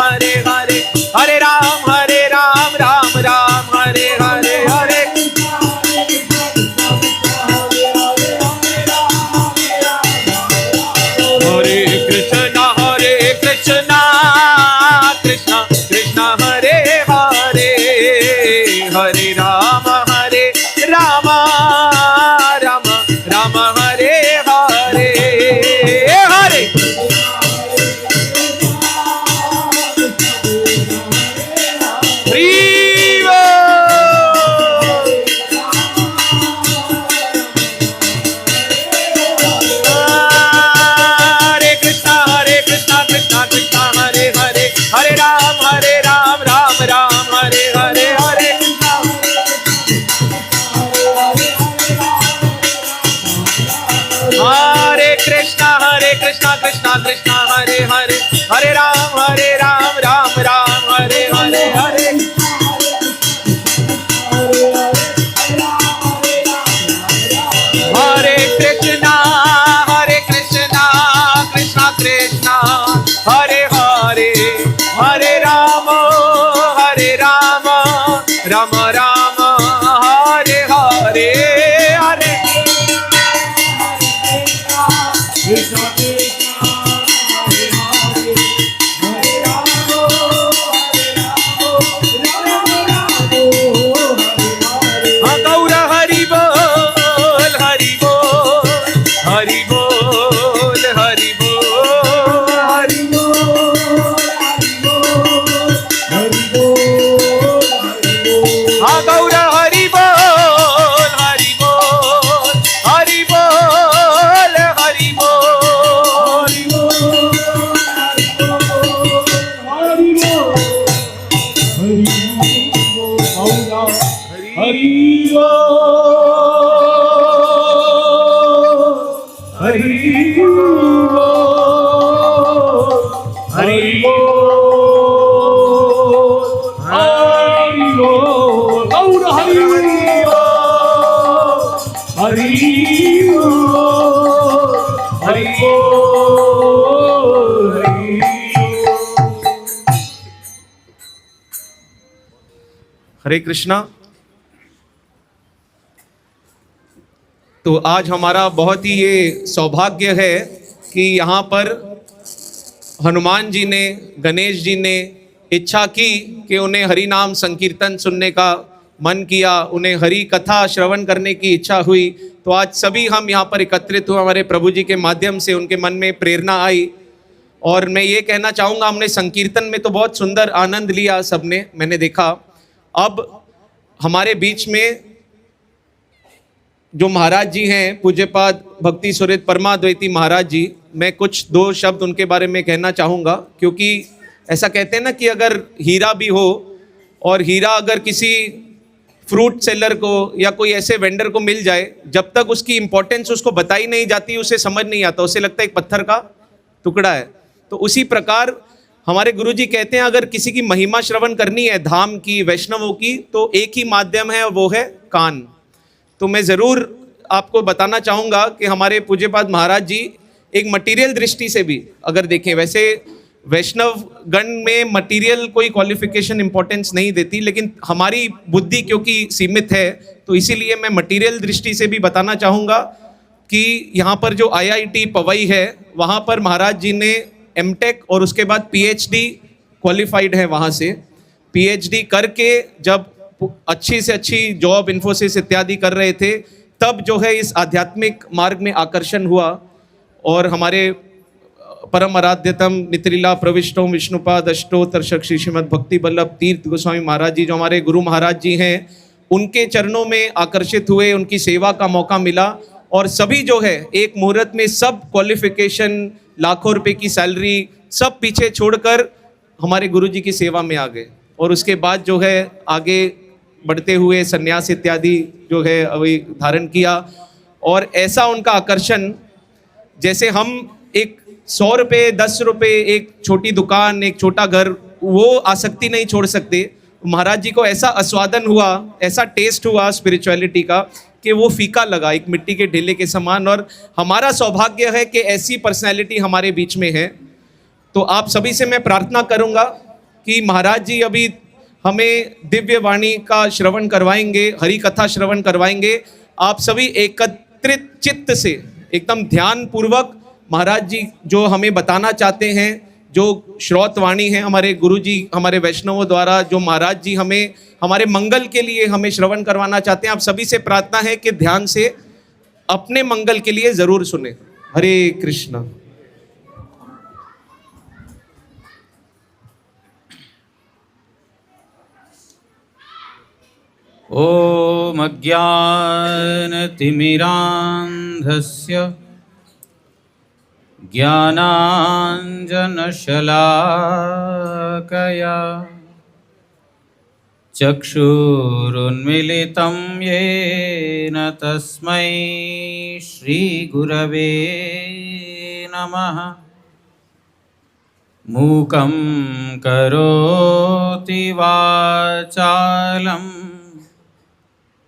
हरे हरे, हरे राम राम राम हरे हरे, हरे कृष्णा कृष्णा कृष्णा हरे हरे, हरे राम राम राम हरे हरे, हरे कृष्णा कृष्णा हरे हरे, हरे राम राम राम हरे हरे, हरे कृष्णा कृष्णा कृष्णा हरे हरे, हरे राम राम राम हरे हरे, हरे गौर हरि बोल हरि बोल हरि बोल हरि बोल हरि बोल, हाँ गौर हरि बोल हरि बोल हरि बोल हरि बोल, हरे कृष्णा। तो आज हमारा बहुत ही ये सौभाग्य है कि यहाँ पर हनुमान जी ने, गणेश जी ने इच्छा की कि उन्हें हरि नाम संकीर्तन सुनने का मन किया, उन्हें हरि कथा श्रवण करने की इच्छा हुई। तो आज सभी हम यहाँ पर एकत्रित हुए, हमारे प्रभु जी के माध्यम से उनके मन में प्रेरणा आई। और मैं ये कहना चाहूँगा, हमने संकीर्तन में तो बहुत सुंदर आनंद लिया सबने, मैंने देखा। अब हमारे बीच में जो महाराज जी हैं, पूज्यपाद भक्ति सुहृद परमाद्वैती महाराज जी, मैं कुछ दो शब्द उनके बारे में कहना चाहूँगा। क्योंकि ऐसा कहते हैं ना कि अगर हीरा भी हो और हीरा अगर किसी फ्रूट सेलर को या कोई ऐसे वेंडर को मिल जाए, जब तक उसकी इंपॉर्टेंस उसको बताई नहीं जाती, उसे समझ नहीं आता, उसे लगता है एक पत्थर का टुकड़ा है। तो उसी प्रकार हमारे गुरुजी कहते हैं, अगर किसी की महिमा श्रवण करनी है, धाम की, वैष्णवों की, तो एक ही माध्यम है, वो है कान। तो मैं ज़रूर आपको बताना चाहूँगा कि हमारे पूज्यपाद महाराज जी एक मटेरियल दृष्टि से भी अगर देखें, वैसे वैष्णव गण में मटेरियल कोई क्वालिफिकेशन इंपॉर्टेंस नहीं देती, लेकिन हमारी बुद्धि क्योंकि सीमित है, तो इसीलिए मैं मटेरियल दृष्टि से भी बताना चाहूँगा कि यहाँ पर जो IIT पवई है, वहाँ पर महाराज जी ने MTech और उसके बाद PhD क्वालिफाइड है। वहाँ से PhD करके जब अच्छी से अच्छी जॉब इन्फोसिस इत्यादि कर रहे थे, तब जो है इस आध्यात्मिक मार्ग में आकर्षण हुआ। और हमारे परम आराध्यतम नित्रीला प्रविष्टोम विष्णुपाद अष्टोत्तर श्री श्रीमद् भक्ति वल्लभ तीर्थ गोस्वामी महाराज जी, जो हमारे गुरु महाराज जी हैं, उनके चरणों में आकर्षित हुए, उनकी सेवा का मौका मिला। और सभी जो है एक मुहूर्त में सब क्वालिफिकेशन, लाखों रुपए की सैलरी सब पीछे छोड़कर हमारे गुरुजी की सेवा में आ गए। और उसके बाद जो है आगे बढ़ते हुए संन्यास इत्यादि जो है अभी धारण किया। और ऐसा उनका आकर्षण, जैसे हम एक 100 रुपये 10 रुपये एक छोटी दुकान, एक छोटा घर, वो आसक्ति नहीं छोड़ सकते। महाराज जी को ऐसा आस्वादन हुआ, ऐसा टेस्ट हुआ स्पिरिचुअलिटी का कि वो फीका लगा, एक मिट्टी के ढेले के समान। और हमारा सौभाग्य है कि ऐसी पर्सनैलिटी हमारे बीच में है। तो आप सभी से मैं प्रार्थना करूंगा कि महाराज जी अभी हमें दिव्य वाणी का श्रवण करवाएंगे, हरि कथा श्रवण करवाएंगे। आप सभी एकत्रित चित्त से एकदम ध्यान पूर्वक महाराज जी जो हमें बताना चाहते हैं, जो श्रोत वाणी है हमारे गुरु जी, हमारे वैष्णवों द्वारा जो महाराज जी हमें हमारे मंगल के लिए हमें श्रवण करवाना चाहते हैं, आप सभी से प्रार्थना है कि ध्यान से अपने मंगल के लिए जरूर सुने। हरे कृष्ण। ॐ अज्ञानतिमिरान्धस्य ज्ञानाञ्जनशलाकया चक्षुरुन्मिलितं येन तस्मै श्रीगुरवे नमः। मूकं करोति वाचालं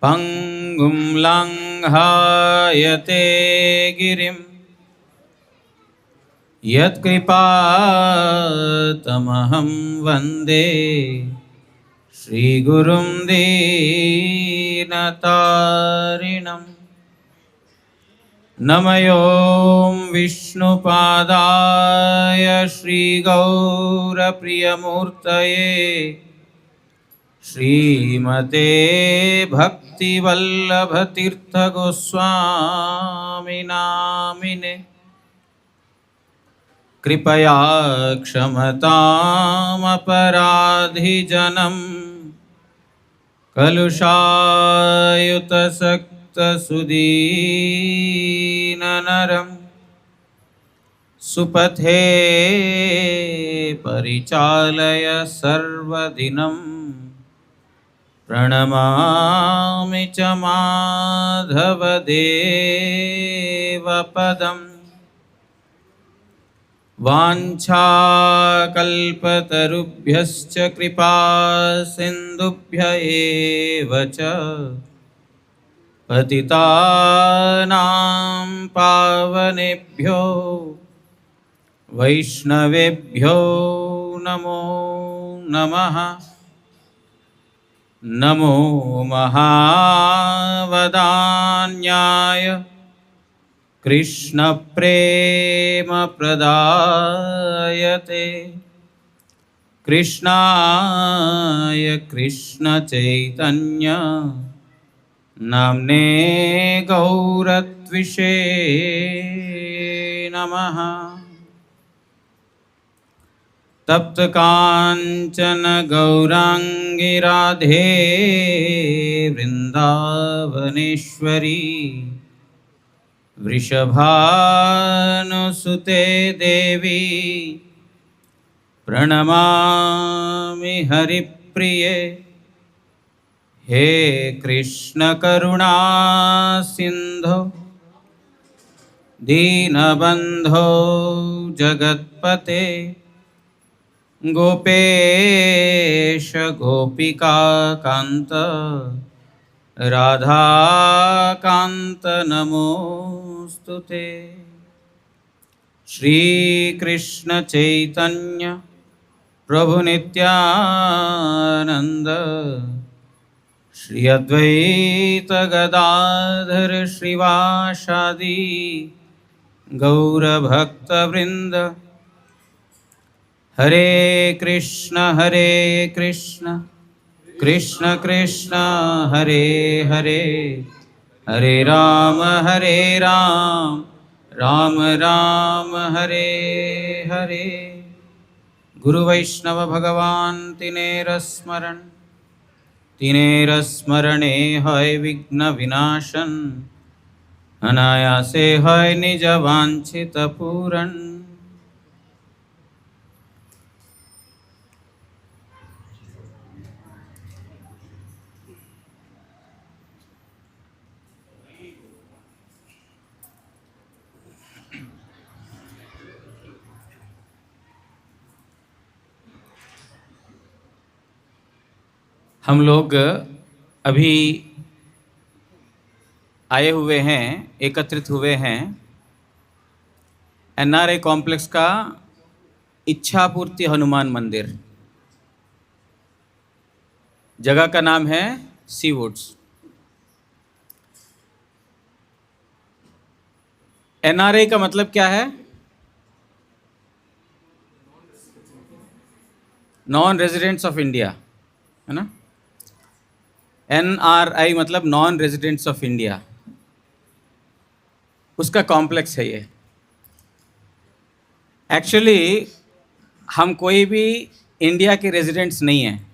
पंगुं लङ्घयते गिरिं यत्कृपातमहं वन्दे श्रीगुरुं दीनतारिणं। नमः विष्णुपादाय श्रीगौरप्रियमूर्तये श्रीमते भक्तिवल्लभतीर्थगोस्वामिनामिने। कृपया क्षमतामपराधिजनं कलुषायुतसक्तसुदीननरं सुपथे परिचालय सर्वदिनं। प्रणमामि च माधवदेवपदम्। वाञ्छाकल्पतरुभ्यश्च कृपा सिन्धुभ्य एव च पतितानां पावनेभ्यो वैष्णवेभ्यो नमो नमः। नमो महावदान्याय कृष्णप्रेमप्रदायते कृष्णाय कृष्णचैतन्य नाम्ने गौरत्विषे नमः। तप्त कांचन गौरांगी राधे वृंदावनेश्वरी वृषभानुसुते देवी प्रणमामि हरिप्रिये। हे कृष्ण करुणा सिंधो दीनबंधो जगत्पते गोपेश गोपिका कांत राधा कांत नमोस्तुते। श्री कृष्ण चैतन्य प्रभु नित्यानंद श्री अद्वैत गदाधर श्रीवासादि गौर भक्त वृंद। हरे कृष्ण कृष्ण कृष्ण हरे हरे, हरे राम राम राम हरे हरे। गुरु वैष्णव भगवान तिनेर स्मरणे है विघ्न विनाशन, अनायासे है निज वांछित पूरण। हम लोग अभी आए हुए हैं, एकत्रित हुए हैं एनआरआई कॉम्प्लेक्स का इच्छापूर्ति हनुमान मंदिर। जगह का नाम है सी वुड्स। एनआरआई का मतलब क्या है? नॉन रेजिडेंट्स ऑफ इंडिया, है ना। एनआरआई मतलब नॉन रेजिडेंट्स ऑफ इंडिया, उसका कॉम्प्लेक्स है ये। एक्चुअली हम कोई भी इंडिया के रेजिडेंट्स नहीं हैं,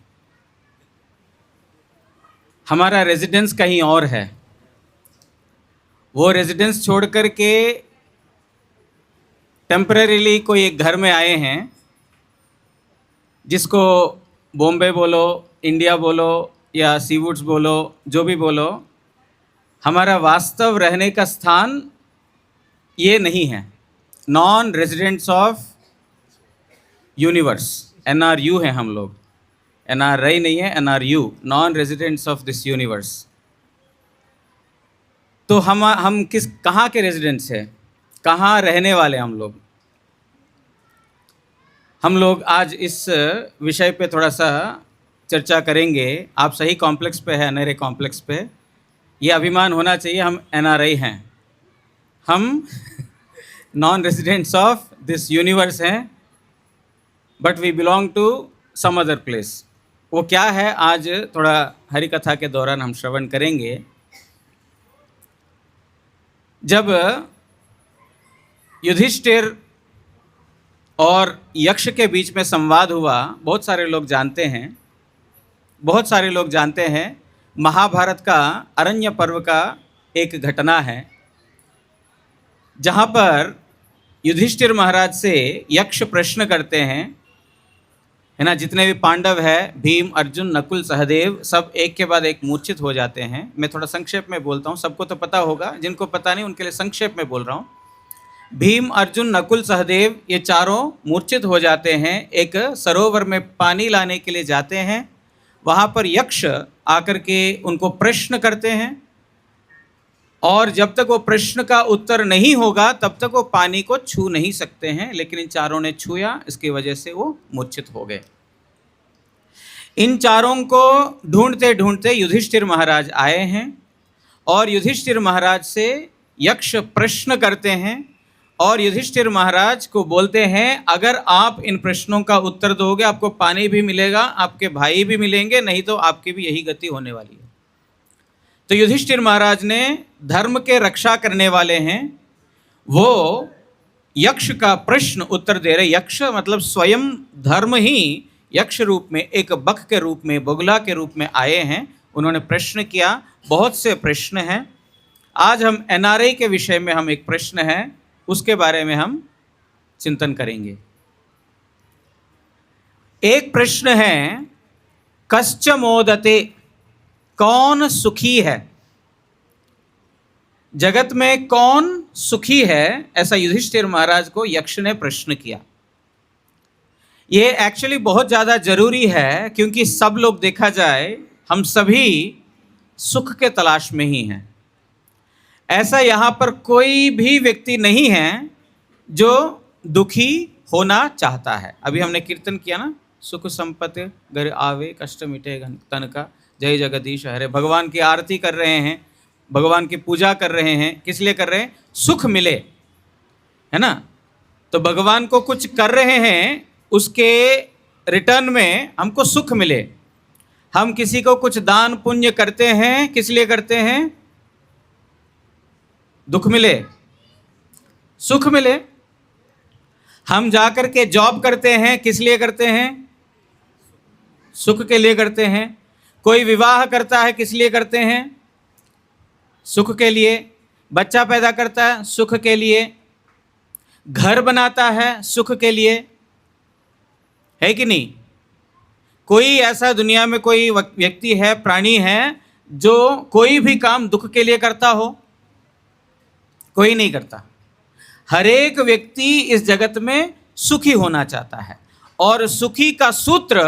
हमारा रेजिडेंस कहीं और है। वो रेजिडेंस छोड़ कर के टेम्परेरीली कोई एक घर में आए हैं, जिसको बॉम्बे बोलो, इंडिया बोलो या सीवुड्स बोलो, जो भी बोलो, हमारा वास्तव रहने का स्थान ये नहीं है। Non residents of universe, NRU हैं हम लोग। एनआरआई नहीं है, NRU, non residents of this universe. तो हम कहाँ के रेजिडेंट्स हैं, कहाँ रहने वाले हम लोग? हम लोग आज इस विषय पे थोड़ा सा चर्चा करेंगे। आप सही कॉम्प्लेक्स पे है, एनआरआई कॉम्प्लेक्स पे। ये अभिमान होना चाहिए हम एनआरआई हैं, हम non residents of this universe हैं, but we belong to some other place. वो क्या है आज थोड़ा हरि कथा के दौरान हम श्रवण करेंगे। जब युधिष्ठिर और यक्ष के बीच में संवाद हुआ, बहुत सारे लोग जानते हैं, महाभारत का अरण्य पर्व का एक घटना है, जहाँ पर युधिष्ठिर महाराज से यक्ष प्रश्न करते हैं, है ना। जितने भी पांडव है, भीम, अर्जुन, नकुल, सहदेव, सब एक के बाद एक मूर्छित हो जाते हैं। मैं थोड़ा संक्षेप में बोलता हूँ, सबको तो पता होगा, जिनको पता नहीं उनके लिए संक्षेप में बोल रहा हूँ। भीम, अर्जुन, नकुल, सहदेव ये चारों मूर्छित हो जाते हैं। एक सरोवर में पानी लाने के लिए जाते हैं, वहाँ पर यक्ष आकर के उनको प्रश्न करते हैं, और जब तक वो प्रश्न का उत्तर नहीं होगा तब तक वो पानी को छू नहीं सकते हैं। लेकिन इन चारों ने छुआ, इसकी वजह से वो मूर्छित हो गए। इन चारों को ढूंढते ढूंढते युधिष्ठिर महाराज आए हैं, और युधिष्ठिर महाराज से यक्ष प्रश्न करते हैं, और युधिष्ठिर महाराज को बोलते हैं, अगर आप इन प्रश्नों का उत्तर दोगे आपको पानी भी मिलेगा, आपके भाई भी मिलेंगे, नहीं तो आपकी भी यही गति होने वाली है। तो युधिष्ठिर महाराज ने, धर्म के रक्षा करने वाले हैं, वो यक्ष का प्रश्न उत्तर दे रहे। यक्ष मतलब स्वयं धर्म ही यक्ष रूप में, एक बक के रूप में, बगुला के रूप में आए हैं। उन्होंने प्रश्न किया, बहुत से प्रश्न हैं। आज हम एनआरआई के विषय में हम एक प्रश्न है उसके बारे में हम चिंतन करेंगे। एक प्रश्न है, कश्च मोदते, कौन सुखी है? जगत में कौन सुखी है? ऐसा युधिष्ठिर महाराज को यक्ष ने प्रश्न किया। ये एक्चुअली बहुत ज़्यादा जरूरी है, क्योंकि सब लोग, देखा जाए, हम सभी सुख के तलाश में ही हैं। ऐसा यहाँ पर कोई भी व्यक्ति नहीं है जो दुखी होना चाहता है। अभी हमने कीर्तन किया ना, सुख संपत्ति घर आवे, कष्ट मिटे तन का, जय जगदीश हरे। भगवान की आरती कर रहे हैं, भगवान की पूजा कर रहे हैं, किस लिए कर रहे हैं? सुख मिले, है ना। तो भगवान को कुछ कर रहे हैं, उसके रिटर्न में हमको सुख मिले। हम किसी को कुछ दान पुण्य करते हैं, किस लिए करते हैं? दुख मिले, सुख मिले। हम जाकर के जॉब करते हैं, किस लिए करते हैं? सुख के लिए करते हैं। कोई विवाह करता है, किस लिए करते हैं? सुख के लिए। बच्चा पैदा करता है, सुख के लिए। घर बनाता है, सुख के लिए, है कि नहीं? कोई ऐसा दुनिया में कोई व्यक्ति है, प्राणी है, जो कोई भी काम दुख के लिए करता हो? कोई नहीं करता। हर एक व्यक्ति इस जगत में सुखी होना चाहता है, और सुखी का सूत्र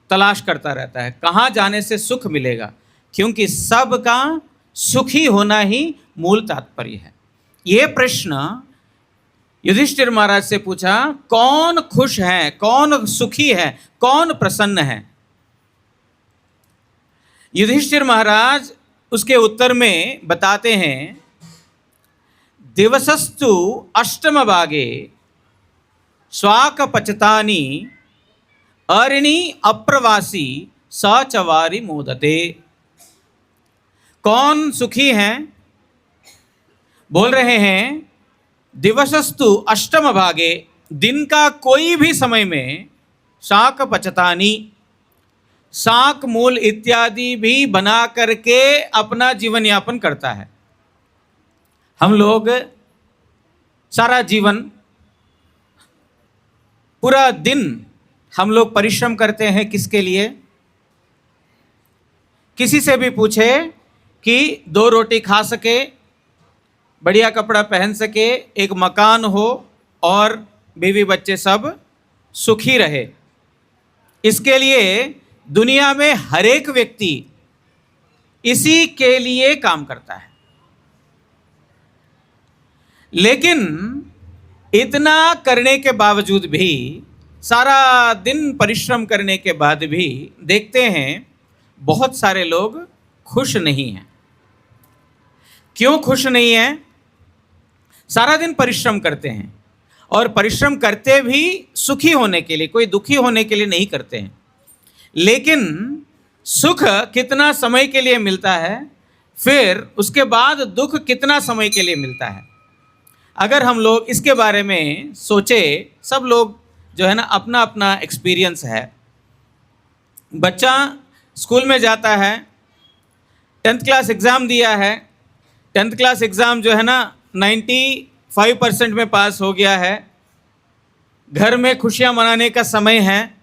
तलाश करता रहता है, कहाँ जाने से सुख मिलेगा, क्योंकि सबका सुखी होना ही मूल तात्पर्य है। ये प्रश्न युधिष्ठिर महाराज से पूछा, कौन खुश है, कौन सुखी है, कौन प्रसन्न है? युधिष्ठिर महाराज उसके उत्तर में बताते हैं, दिवसस्तु अष्टम भागे स्वाक पचतानी अरिणी अप्रवासी सचवारी मोदते। कौन सुखी हैं? बोल रहे हैं दिवसस्तु अष्टम भागे, दिन का कोई भी समय में शाक पचतानी, शाक मूल इत्यादि भी बना करके अपना जीवन यापन करता है। हम लोग सारा जीवन, पूरा दिन हम लोग परिश्रम करते हैं किसके लिए? किसी से भी पूछे कि 2 रोटी खा सके, बढ़िया कपड़ा पहन सके, एक मकान हो और बीवी बच्चे सब सुखी रहे, इसके लिए दुनिया में हर एक व्यक्ति इसी के लिए काम करता है। लेकिन इतना करने के बावजूद भी, सारा दिन परिश्रम करने के बाद भी देखते हैं बहुत सारे लोग खुश नहीं हैं। क्यों खुश नहीं हैं? सारा दिन परिश्रम करते हैं और परिश्रम करते भी सुखी होने के लिए, कोई दुखी होने के लिए नहीं करते हैं। लेकिन सुख कितना समय के लिए मिलता है, फिर उसके बाद दुख कितना समय के लिए मिलता है। अगर हम लोग इसके बारे में सोचे, सब लोग जो है ना अपना अपना एक्सपीरियंस है। बच्चा स्कूल में जाता है, 10th क्लास एग्ज़ाम दिया है, 10th क्लास एग्ज़ाम जो है ना 95% में पास हो गया है। घर में खुशियां मनाने का समय है,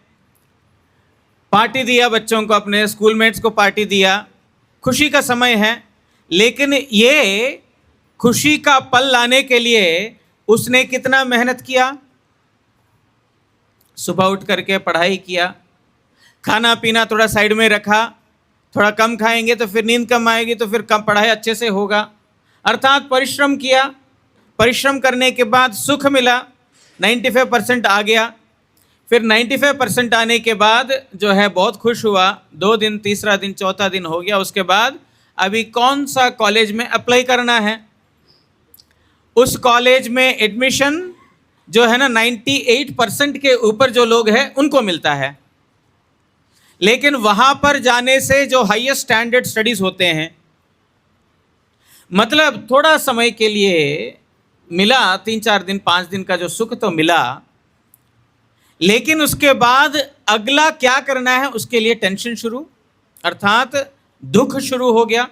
पार्टी दिया बच्चों को, अपने स्कूलमेट्स को पार्टी दिया, खुशी का समय है। लेकिन ये खुशी का पल लाने के लिए उसने कितना मेहनत किया? सुबह उठ करके पढ़ाई किया, खाना पीना थोड़ा साइड में रखा, थोड़ा कम खाएंगे तो फिर नींद कम आएगी, तो फिर कम पढ़ाई अच्छे से होगा। अर्थात परिश्रम किया, परिश्रम करने के बाद सुख मिला, 95% आ गया। फिर 95% आने के बाद जो है बहुत खुश हुआ, 2 दिन, तीसरा दिन, चौथा दिन हो गया। उसके बाद अभी कौन सा कॉलेज में अप्लाई करना है, उस कॉलेज में एडमिशन जो है ना 98% के ऊपर जो लोग हैं उनको मिलता है। लेकिन वहाँ पर जाने से जो हाईएस्ट स्टैंडर्ड स्टडीज़ होते हैं, मतलब थोड़ा समय के लिए मिला, 3-4 दिन, 5 दिन का जो सुख तो मिला, लेकिन उसके बाद अगला क्या करना है उसके लिए टेंशन शुरू, अर्थात दुख शुरू हो गया।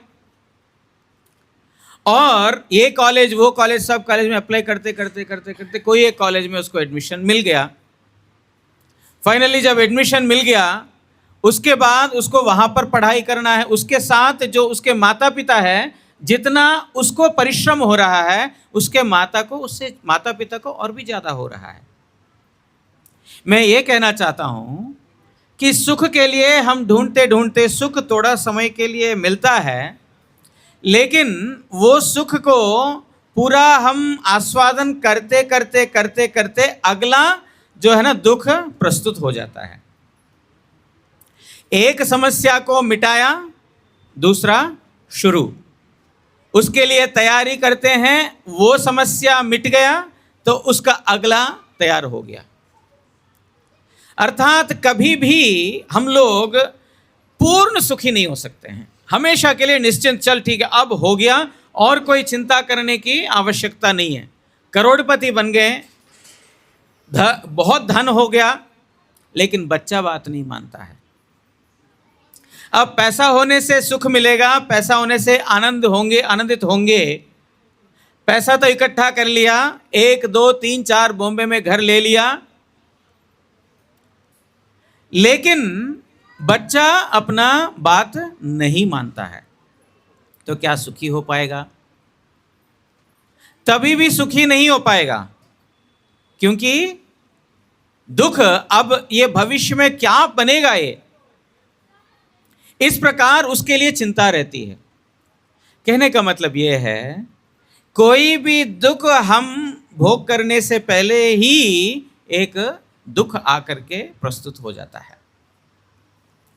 और ये कॉलेज, वो कॉलेज, सब कॉलेज में अप्लाई करते करते करते करते कोई एक कॉलेज में उसको एडमिशन मिल गया। फाइनली जब एडमिशन मिल गया, उसके बाद उसको वहाँ पर पढ़ाई करना है। उसके साथ जो उसके माता पिता है, जितना उसको परिश्रम हो रहा है, उसके उससे माता पिता को और भी ज़्यादा हो रहा है। मैं ये कहना चाहता हूँ कि सुख के लिए हम ढूंढते ढूंढते, सुख थोड़ा समय के लिए मिलता है, लेकिन वो सुख को पूरा हम आस्वादन करते करते करते करते अगला जो है ना दुख प्रस्तुत हो जाता है। एक समस्या को मिटाया, दूसरा शुरू, उसके लिए तैयारी करते हैं, वो समस्या मिट गया तो उसका अगला तैयार हो गया। अर्थात कभी भी हम लोग पूर्ण सुखी नहीं हो सकते हैं। हमेशा के लिए निश्चिंत, चल ठीक है अब हो गया और कोई चिंता करने की आवश्यकता नहीं है। करोड़पति बन गए, बहुत धन हो गया, लेकिन बच्चा बात नहीं मानता है। अब पैसा होने से सुख मिलेगा, पैसा होने से आनंद होंगे, आनंदित होंगे। पैसा तो इकट्ठा कर लिया, 1, 2, 3, 4 बॉम्बे में घर ले लिया, लेकिन बच्चा अपना बात नहीं मानता है, तो क्या सुखी हो पाएगा? तभी भी सुखी नहीं हो पाएगा, क्योंकि दुख, अब ये भविष्य में क्या बनेगा, ये इस प्रकार उसके लिए चिंता रहती है। कहने का मतलब ये है, कोई भी दुख हम भोग करने से पहले ही एक दुख आकर के प्रस्तुत हो जाता है।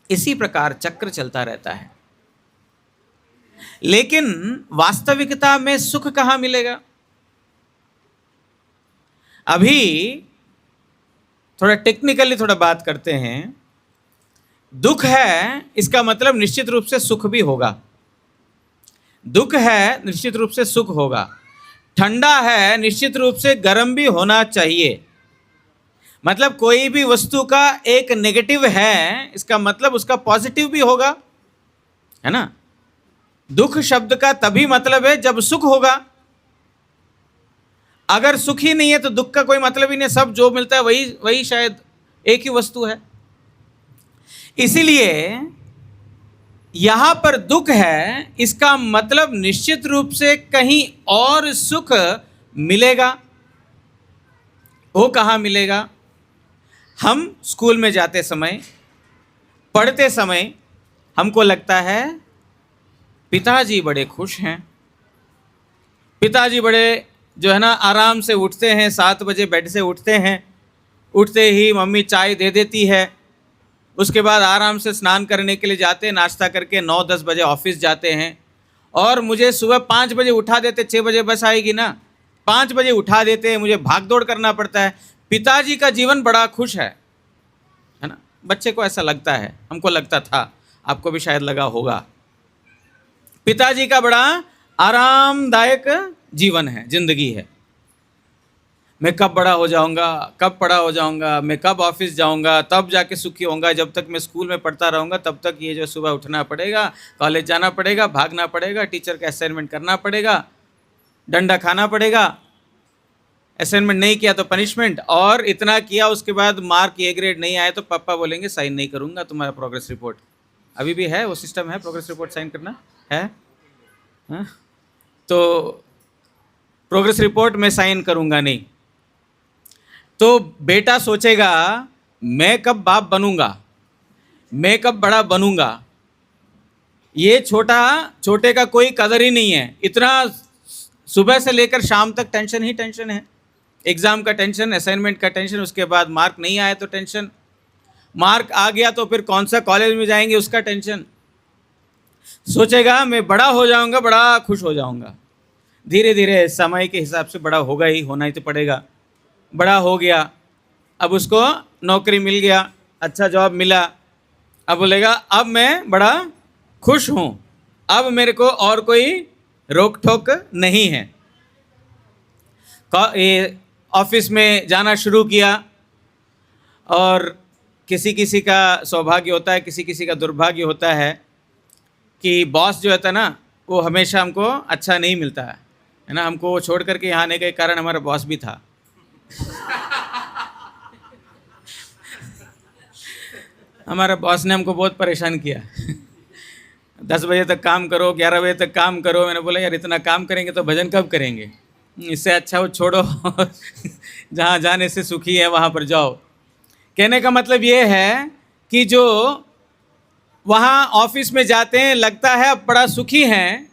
इसी प्रकार चक्र चलता रहता है। लेकिन वास्तविकता में सुख कहाँ मिलेगा? अभी थोड़ा टेक्निकली थोड़ा बात करते हैं। दुख है, इसका मतलब निश्चित रूप से सुख भी होगा। दुख है, निश्चित रूप से सुख होगा। ठंडा है, निश्चित रूप से गर्म भी होना चाहिए। मतलब कोई भी वस्तु का एक नेगेटिव है, इसका मतलब उसका पॉजिटिव भी होगा, है ना? दुख शब्द का तभी मतलब है जब सुख होगा। अगर सुख ही नहीं है तो दुख का कोई मतलब ही नहीं। सब जो मिलता है वही वही शायद एक ही वस्तु है। इसीलिए यहां पर दुख है, इसका मतलब निश्चित रूप से कहीं और सुख मिलेगा। वो कहाँ मिलेगा? हम स्कूल में जाते समय, पढ़ते समय हमको लगता है पिताजी बड़े खुश हैं, पिताजी बड़े जो है ना आराम से उठते हैं, 7 बजे बेड से उठते हैं, उठते ही मम्मी चाय दे देती है, उसके बाद आराम से स्नान करने के लिए जाते हैं, नाश्ता करके 9-10 बजे ऑफिस जाते हैं, और मुझे सुबह 5 बजे उठा देते। 6 बजे बस आएगी ना, 5 बजे उठा देते हैं, मुझे भाग दौड़ करना पड़ता है। पिताजी का जीवन बड़ा खुश है ना? बच्चे को ऐसा लगता है, हमको लगता था, आपको भी शायद लगा होगा। पिताजी का बड़ा आरामदायक जीवन है, जिंदगी है। मैं कब बड़ा हो जाऊंगा, कब बड़ा हो जाऊंगा, मैं कब ऑफिस जाऊंगा, तब जाके सुखी होऊंगा। जब तक मैं स्कूल में पढ़ता रहूंगा तब तक ये जो सुबह उठना पड़ेगा, कॉलेज जाना पड़ेगा, भागना पड़ेगा, टीचर का असाइनमेंट करना पड़ेगा, डंडा खाना पड़ेगा, असाइनमेंट नहीं किया तो पनिशमेंट, और इतना किया उसके बाद मार्क ए ग्रेड नहीं आए तो पापा बोलेंगे साइन नहीं करूंगा तुम्हारा प्रोग्रेस रिपोर्ट। अभी भी है वो सिस्टम, है प्रोग्रेस रिपोर्ट साइन करना है, हाँ? तो प्रोग्रेस रिपोर्ट में साइन करूंगा नहीं। तो बेटा सोचेगा मैं कब बाप बनूंगा, मैं कब बड़ा बनूंगा। ये छोटे का कोई कदर ही नहीं है। इतना सुबह से लेकर शाम तक टेंशन ही टेंशन है। एग्ज़ाम का टेंशन, असाइनमेंट का टेंशन, उसके बाद मार्क नहीं आया तो टेंशन, मार्क आ गया तो फिर कौन सा कॉलेज में जाएंगे उसका टेंशन। सोचेगा मैं बड़ा हो जाऊंगा, बड़ा खुश हो जाऊंगा। धीरे धीरे समय के हिसाब से बड़ा होगा ही, होना ही तो पड़ेगा। बड़ा हो गया, अब उसको नौकरी मिल गया, अच्छा जॉब मिला, अब बोलेगा अब मैं बड़ा खुश हूँ, अब मेरे को और कोई रोक टोक नहीं है। ये ऑफिस में जाना शुरू किया, और किसी किसी का सौभाग्य होता है, किसी किसी का दुर्भाग्य होता है कि बॉस जो होता है ना वो हमेशा हमको अच्छा नहीं मिलता है ना। हमको वो छोड़ करके यहाँ आने के कारण हमारा बॉस भी था। हमारा बॉस ने हमको बहुत परेशान किया। 10 बजे तक काम करो, 11 बजे तक काम करो। मैंने बोला यार इतना काम करेंगे तो भजन कब करेंगे, इससे अच्छा वो छोड़ो जहाँ जाने से सुखी है वहाँ पर जाओ। कहने का मतलब ये है कि जो वहाँ ऑफिस में जाते हैं लगता है अब बड़ा सुखी हैं,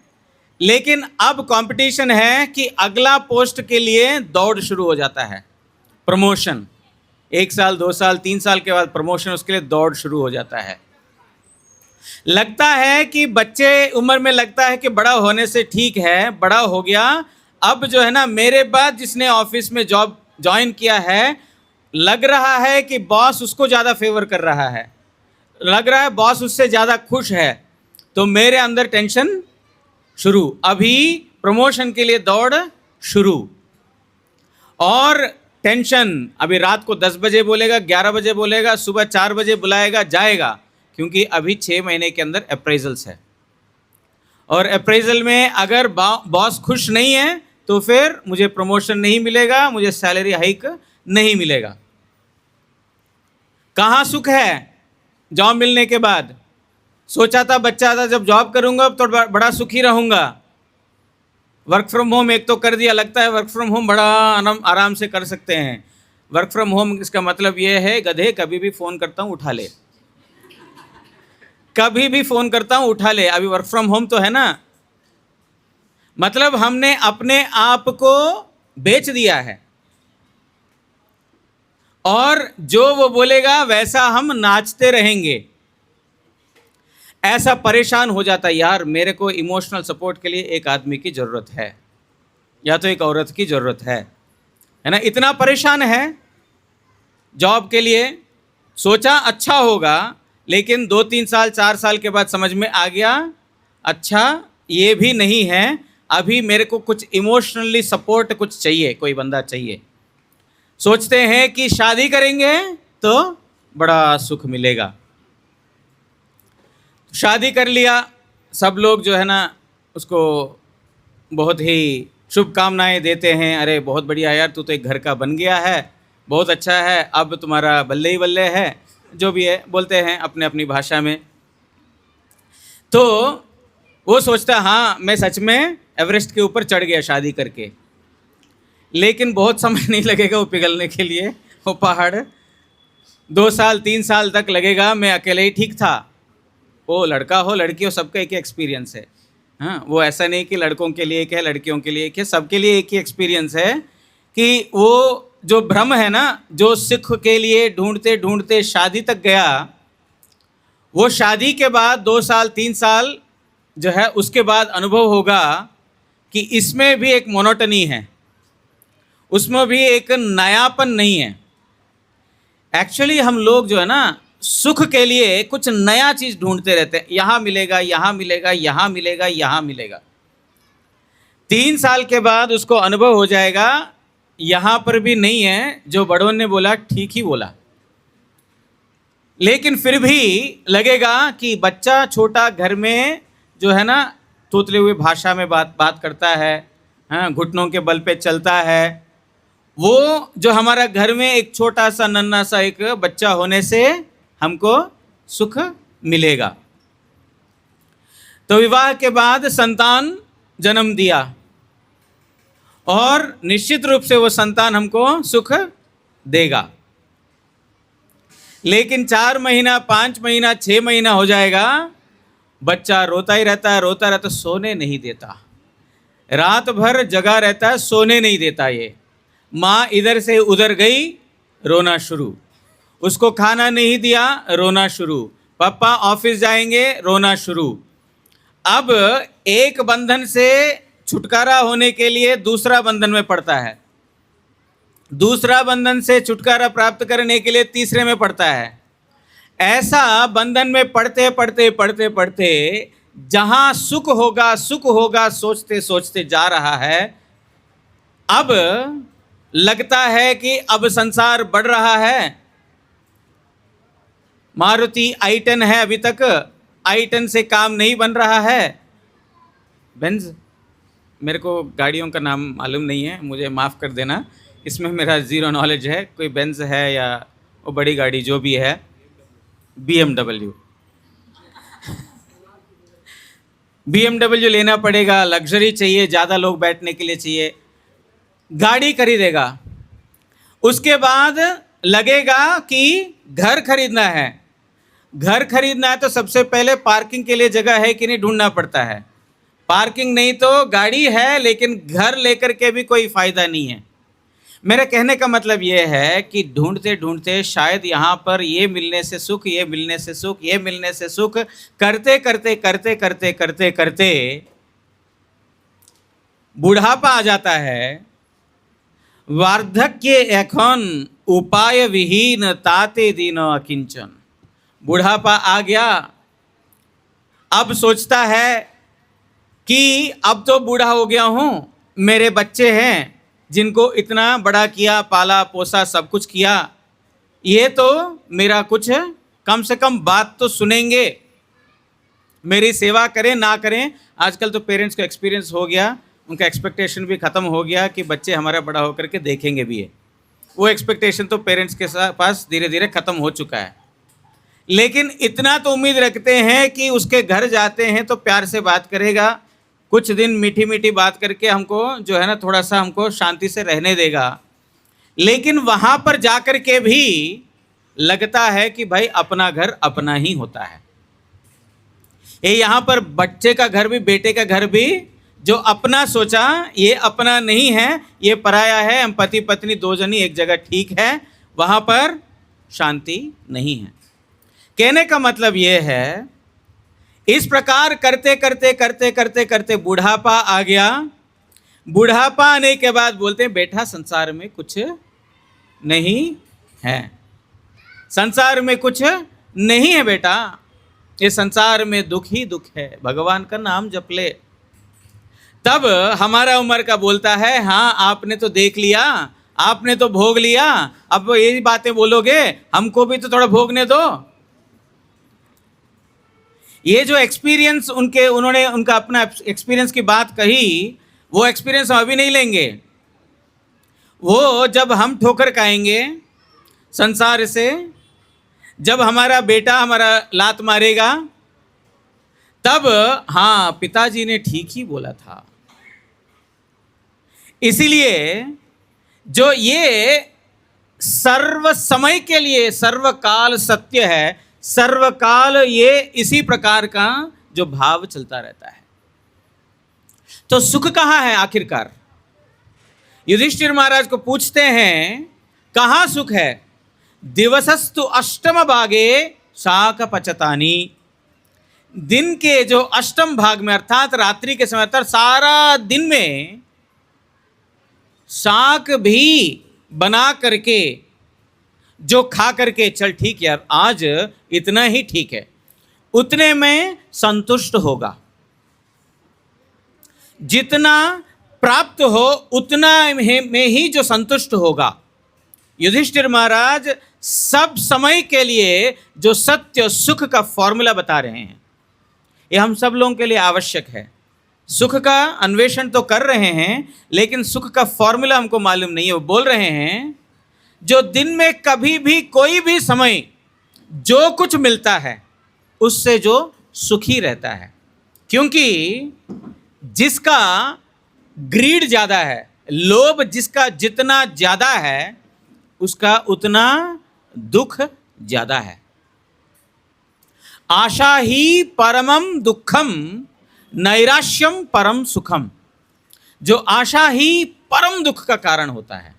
लेकिन अब कंपटीशन है कि अगला पोस्ट के लिए दौड़ शुरू हो जाता है। प्रमोशन, 1 साल 2 साल 3 साल के बाद प्रमोशन, उसके लिए दौड़ शुरू हो जाता है। लगता है कि बच्चे उम्र में लगता है कि बड़ा होने से ठीक है, बड़ा हो गया, अब जो है ना मेरे बाद जिसने ऑफिस में जॉब ज्वाइन किया है, लग रहा है कि बॉस उसको ज़्यादा फेवर कर रहा है, लग रहा है बॉस उससे ज़्यादा खुश है, तो मेरे अंदर टेंशन शुरू, अभी प्रमोशन के लिए दौड़ शुरू। और टेंशन, अभी रात को 10 बजे बोलेगा, 11 बजे बोलेगा, सुबह 4 बजे बुलाएगा, जाएगा, क्योंकि अभी 6 महीने के अंदर अप्रेजल्स है। और अप्रेजल में अगर बॉस खुश नहीं है तो फिर मुझे प्रमोशन नहीं मिलेगा, मुझे सैलरी हाइक नहीं मिलेगा। कहाँ सुख है जॉब मिलने के बाद? सोचा था बच्चा था जब जॉब करूंगा तो बड़ा सुखी रहूंगा। वर्क फ्रॉम होम एक तो कर दिया, लगता है वर्क फ्रॉम होम बड़ा आराम से कर सकते हैं। वर्क फ्रॉम होम इसका मतलब ये है गधे कभी भी फ़ोन करता हूँ उठा ले, कभी भी फ़ोन करता हूँ उठा ले। अभी वर्क फ्रॉम होम तो है ना, मतलब हमने अपने आप को बेच दिया है, और जो वो बोलेगा वैसा हम नाचते रहेंगे। ऐसा परेशान हो जाता है, यार मेरे को इमोशनल सपोर्ट के लिए एक आदमी की ज़रूरत है या तो एक औरत की ज़रूरत है ना। इतना परेशान है जॉब के लिए, सोचा अच्छा होगा, लेकिन 2-3 साल 4 साल के बाद समझ में आ गया अच्छा ये भी नहीं है, अभी मेरे को कुछ इमोशनली सपोर्ट कुछ चाहिए, कोई बंदा चाहिए। सोचते हैं कि शादी करेंगे तो बड़ा सुख मिलेगा। शादी कर लिया, सब लोग जो है ना उसको बहुत ही शुभकामनाएं देते हैं, अरे बहुत बढ़िया यार, तू तो एक घर का बन गया है, बहुत अच्छा है, अब तुम्हारा बल्ले ही बल्ले है, जो भी है बोलते हैं अपने अपनी भाषा में। तो वो सोचता हाँ मैं सच में एवरेस्ट के ऊपर चढ़ गया शादी करके, लेकिन बहुत समय नहीं लगेगा वो पिघलने के लिए, वो पहाड़ 2 साल 3 साल तक लगेगा। मैं अकेले ही ठीक था, वो लड़का हो लड़की हो सबका एक ही एक्सपीरियंस है। हाँ, वो ऐसा नहीं कि लड़कों के लिए एक है लड़कियों के लिए एक है, सबके लिए एक ही एक्सपीरियंस है कि वो जो भ्रम है ना, जो सुख के लिए ढूंढते ढूंढते शादी तक गया, वो शादी के बाद 2 साल 3 साल जो है उसके बाद अनुभव होगा कि इसमें भी एक मोनोटनी है, उसमें भी एक नयापन नहीं है। एक्चुअली हम लोग जो है ना सुख के लिए कुछ नया चीज़ ढूंढते रहते हैं, यहाँ मिलेगा यहाँ मिलेगा यहाँ मिलेगा यहाँ मिलेगा। 3 साल के बाद उसको अनुभव हो जाएगा यहाँ पर भी नहीं है, जो बड़ों ने बोला ठीक ही बोला। लेकिन फिर भी लगेगा कि बच्चा छोटा घर में जो है ना तोतले हुए भाषा में बात करता है, हाँ, घुटनों के बल पे चलता है, वो जो हमारा घर में एक छोटा सा नन्हा सा एक बच्चा होने से हमको सुख मिलेगा। तो विवाह के बाद संतान जन्म दिया और निश्चित रूप से वो संतान हमको सुख देगा, लेकिन 4 महीना 5 महीना 6 महीना हो जाएगा, बच्चा रोता ही रहता है, रोता रहता, सोने नहीं देता, रात भर जगा रहता है, सोने नहीं देता। ये माँ इधर से उधर गई, रोना शुरू, उसको खाना नहीं दिया, रोना शुरू, पापा ऑफिस जाएंगे, रोना शुरू। अब एक बंधन से छुटकारा होने के लिए दूसरा बंधन में पड़ता है, दूसरा बंधन से छुटकारा प्राप्त करने के लिए तीसरे में पड़ता है। ऐसा बंधन में पढ़ते पढ़ते पढ़ते पढ़ते जहाँ सुख होगा सोचते सोचते जा रहा है। अब लगता है कि अब संसार बढ़ रहा है। मारुति i10 है, अभी तक i10 से काम नहीं बन रहा है। बेंज, मेरे को गाड़ियों का नाम मालूम नहीं है, मुझे माफ़ कर देना, इसमें मेरा ज़ीरो नॉलेज है। कोई बेंज है या वो बड़ी गाड़ी जो भी है, BMW लेना पड़ेगा, लग्जरी चाहिए, ज़्यादा लोग बैठने के लिए चाहिए, गाड़ी खरीदेगा। उसके बाद लगेगा कि घर खरीदना है, घर खरीदना है तो सबसे पहले पार्किंग के लिए जगह है कि नहीं ढूंढना पड़ता है। पार्किंग नहीं तो गाड़ी है, लेकिन घर लेकर के भी कोई फ़ायदा नहीं है। मेरे कहने का मतलब ये है कि ढूंढते ढूंढते शायद यहाँ पर ये मिलने से सुख, ये मिलने से सुख, ये मिलने से सुख करते करते करते करते करते करते बुढ़ापा आ जाता है। वार्धक्य एखन उपाय विहीन ताते दीन अकिंचन। बुढ़ापा आ गया, अब सोचता है कि अब तो बूढ़ा हो गया हूँ, मेरे बच्चे हैं जिनको इतना बड़ा किया, पाला पोसा, सब कुछ किया, ये तो मेरा कुछ कम से कम बात तो सुनेंगे, मेरी सेवा करें ना करें। आजकल तो पेरेंट्स का एक्सपीरियंस हो गया, उनका एक्सपेक्टेशन भी ख़त्म हो गया कि बच्चे हमारा बड़ा होकर के देखेंगे भी है। वो एक्सपेक्टेशन तो पेरेंट्स के पास धीरे धीरे ख़त्म हो चुका है। लेकिन इतना तो उम्मीद रखते हैं कि उसके घर जाते हैं तो प्यार से बात करेगा, कुछ दिन मीठी मीठी बात करके हमको जो है ना थोड़ा सा हमको शांति से रहने देगा। लेकिन वहाँ पर जाकर के भी लगता है कि भाई अपना घर अपना ही होता है। ये यहाँ पर बच्चे का घर भी, बेटे का घर भी, जो अपना सोचा ये अपना नहीं है, ये पराया है। हम पति पत्नी 2 जनी एक जगह ठीक है, वहाँ पर शांति नहीं है। कहने का मतलब ये है, इस प्रकार करते करते करते करते करते बुढ़ापा आ गया। बुढ़ापा आने के बाद बोलते हैं बेटा संसार में कुछ नहीं है, संसार में कुछ नहीं है बेटा, ये संसार में दुख ही दुख है, भगवान का नाम जप ले। तब हमारा उम्र का बोलता है हाँ आपने तो देख लिया, आपने तो भोग लिया, अब यही बातें बोलोगे, हमको भी तो थोड़ा भोगने दो। ये जो एक्सपीरियंस उन्होंने उनका अपना एक्सपीरियंस की बात कही, वो एक्सपीरियंस हम अभी नहीं लेंगे। वो जब हम ठोकर खाएंगे संसार से, जब हमारा बेटा हमारा लात मारेगा, तब हाँ पिताजी ने ठीक ही बोला था। इसीलिए जो ये सर्व समय के लिए सर्वकाल सत्य है, सर्वकाल ये इसी प्रकार का जो भाव चलता रहता है। तो सुख कहाँ है आखिरकार? युधिष्ठिर महाराज को पूछते हैं कहाँ सुख है? दिवसस्तु अष्टम भागे शाक पचतानी। दिन के जो अष्टम भाग में अर्थात रात्रि के समय तक सारा दिन में शाक भी बना करके जो खा करके चल ठीक यार आज इतना ही ठीक है, उतने में संतुष्ट होगा। जितना प्राप्त हो उतना में ही जो संतुष्ट होगा। युधिष्ठिर महाराज सब समय के लिए जो सत्य सुख का फॉर्मूला बता रहे हैं, ये हम सब लोगों के लिए आवश्यक है। सुख का अन्वेषण तो कर रहे हैं, लेकिन सुख का फॉर्मूला हमको मालूम नहीं है। वो बोल रहे हैं जो दिन में कभी भी कोई भी समय जो कुछ मिलता है उससे जो सुखी रहता है, क्योंकि जिसका ग्रीड ज़्यादा है, लोभ जिसका जितना ज़्यादा है उसका उतना दुख ज़्यादा है। आशा ही परमम दुखम नैराश्यम परम सुखम। जो आशा ही परम दुख का कारण होता है,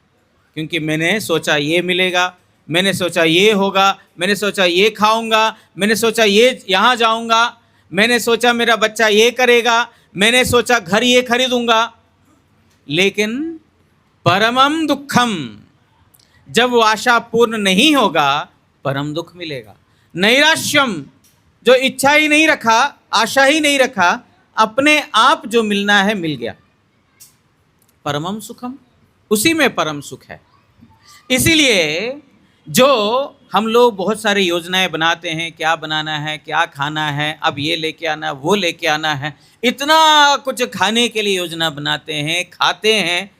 क्योंकि मैंने सोचा ये मिलेगा, मैंने सोचा ये होगा, मैंने सोचा ये खाऊंगा, मैंने सोचा ये यहाँ जाऊंगा, मैंने सोचा मेरा बच्चा ये करेगा, मैंने सोचा घर ये खरीदूंगा, लेकिन परमम दुखम, जब वो आशा पूर्ण नहीं होगा परम दुख मिलेगा। नैराश्यम, जो इच्छा ही नहीं रखा, आशा ही नहीं रखा, अपने आप जो मिलना है मिल गया। परमम सुखम, उसी में परम सुख है। इसीलिए जो हम लोग बहुत सारी योजनाएं बनाते हैं, क्या बनाना है, क्या खाना है, अब ये लेके आना, वो लेके आना है, इतना कुछ खाने के लिए योजना बनाते हैं, खाते हैं,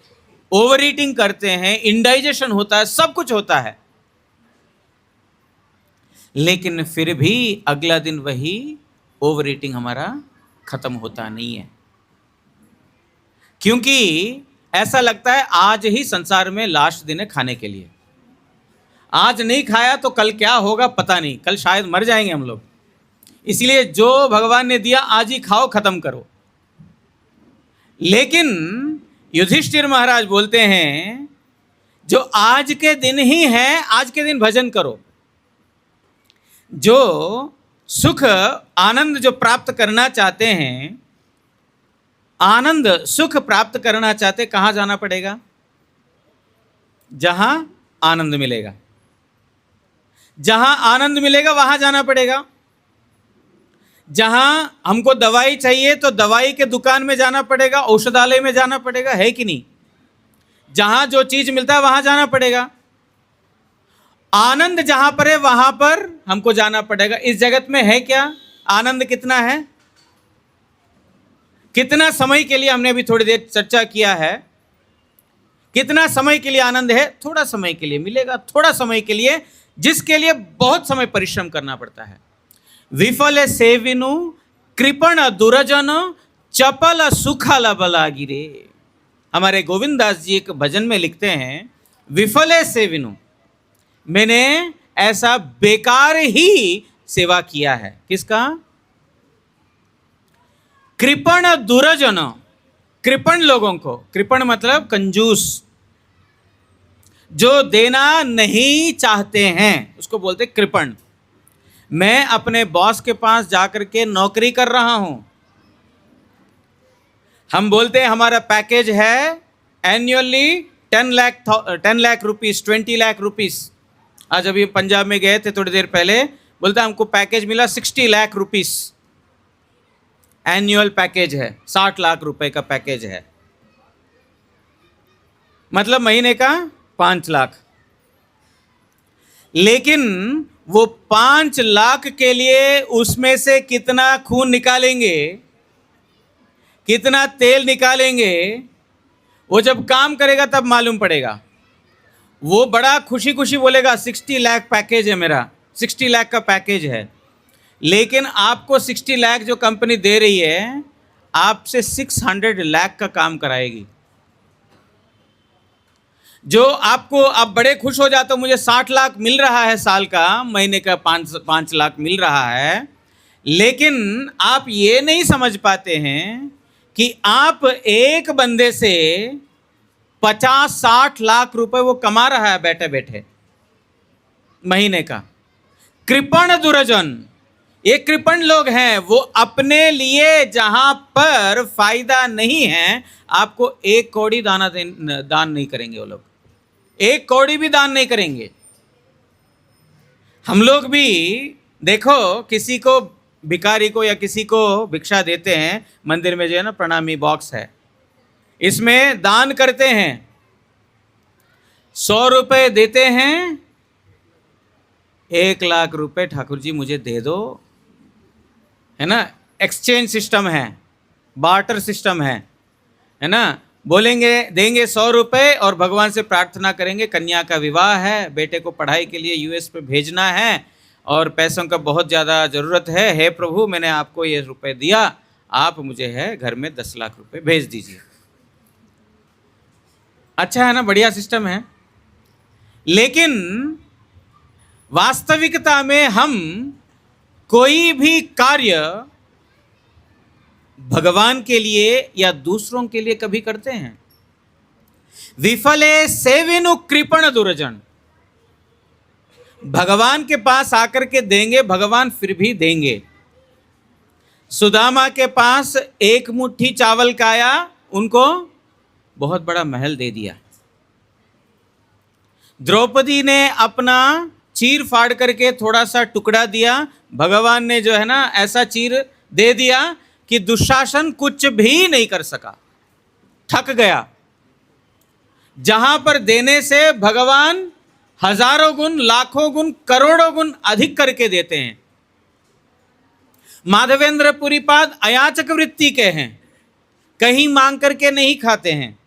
ओवर ईटिंग करते हैं, इंडाइजेशन होता है, सब कुछ होता है, लेकिन फिर भी अगला दिन वही ओवर ईटिंग हमारा खत्म होता नहीं है। क्योंकि ऐसा लगता है आज ही संसार में लास्ट दिन है खाने के लिए। आज नहीं खाया तो कल क्या होगा पता नहीं, कल शायद मर जाएंगे हम लोग। इसलिए जो भगवान ने दिया आज ही खाओ, खत्म करो। लेकिन युधिष्ठिर महाराज बोलते हैं जो आज के दिन ही है, आज के दिन भजन करो। जो सुख आनंद जो प्राप्त करना चाहते हैं, आनंद सुख प्राप्त करना चाहते, कहाँ जाना पड़ेगा? जहां आनंद मिलेगा। जहां आनंद मिलेगा वहां जाना पड़ेगा। जहां हमको दवाई चाहिए तो दवाई के दुकान में जाना पड़ेगा, औषधालय में जाना पड़ेगा, है कि नहीं? जहां जो चीज मिलता है वहां जाना पड़ेगा। आनंद जहां पर है वहां पर हमको जाना पड़ेगा। इस जगत में है क्या आनंद? कितना है? कितना समय के लिए? हमने अभी थोड़ी देर चर्चा किया है। कितना समय के लिए आनंद है? थोड़ा समय के लिए मिलेगा, थोड़ा समय के लिए, जिसके लिए बहुत समय परिश्रम करना पड़ता है। विफल सेविनु कृपण दुरजन चपल सुखल बलागिरे। हमारे गोविंद दास जी एक भजन में लिखते हैं, विफले सेविनु, मैंने ऐसा बेकार ही सेवा किया है। किसका? कृपण दुरजन, कृपण लोगों को। कृपण मतलब कंजूस, जो देना नहीं चाहते हैं उसको बोलते कृपण। मैं अपने बॉस के पास जाकर के नौकरी कर रहा हूं। हम बोलते हैं हमारा पैकेज है annually 10 lakh rupees, 20 lakh rupees. आज अभी पंजाब में गए थे थोड़ी देर पहले, बोलता हमको पैकेज मिला 60 लाख रुपीस। एनुअल पैकेज है, 60 लाख रुपए का पैकेज है, मतलब महीने का 5 लाख। लेकिन वो 5 लाख के लिए उसमें से कितना खून निकालेंगे, कितना तेल निकालेंगे, वो जब काम करेगा तब मालूम पड़ेगा। वो बड़ा खुशी खुशी बोलेगा 60 लाख पैकेज है मेरा, 60 लाख का पैकेज है। लेकिन आपको 60 लाख जो कंपनी दे रही है, आपसे 600 लाख का काम कराएगी। जो आपको आप बड़े खुश हो जाते हो, मुझे 60 लाख मिल रहा है साल का, महीने का 5 लाख मिल रहा है। लेकिन आप ये नहीं समझ पाते हैं कि आप एक बंदे से 50-60 लाख रुपए वो कमा रहा है बैठे बैठे महीने का। कृपण दुर्जन, ये कृपण लोग हैं, वो अपने लिए जहां पर फायदा नहीं है, आपको 1 कौड़ी दान नहीं करेंगे। वो लोग 1 कौड़ी भी दान नहीं करेंगे। हम लोग भी देखो, किसी को, भिखारी को या किसी को भिक्षा देते हैं, मंदिर में जो है ना प्रणामी बॉक्स है, इसमें दान करते हैं। 100 रुपए देते हैं, 1 लाख रुपए ठाकुर जी मुझे दे दो, है ना। एक्सचेंज सिस्टम है, बार्टर सिस्टम है ना। बोलेंगे देंगे 100 रुपए और भगवान से प्रार्थना करेंगे, कन्या का विवाह है, बेटे को पढ़ाई के लिए यूएस पे भेजना है और पैसों का बहुत ज़्यादा ज़रूरत है। हे प्रभु, मैंने आपको ये रुपए दिया, आप मुझे है घर में 10 लाख रुपए भेज दीजिए। अच्छा है ना, बढ़िया सिस्टम है। लेकिन वास्तविकता में हम कोई भी कार्य भगवान के लिए या दूसरों के लिए कभी करते हैं? विफले सेवेनु कृपण दुर्जन, भगवान के पास आकर के देंगे, भगवान फिर भी देंगे। सुदामा के पास 1 मुट्ठी चावल का आया, उनको बहुत बड़ा महल दे दिया। द्रौपदी ने अपना चीर फाड़ करके थोड़ा सा टुकड़ा दिया, भगवान ने जो है ना ऐसा चीर दे दिया कि दुशासन कुछ भी नहीं कर सका, थक गया। जहां पर देने से भगवान हजारों गुण, लाखों गुण, करोड़ों गुण अधिक करके देते हैं। माधवेंद्र पुरीपाद अयाचक वृत्ति के हैं, कहीं मांग करके नहीं खाते हैं।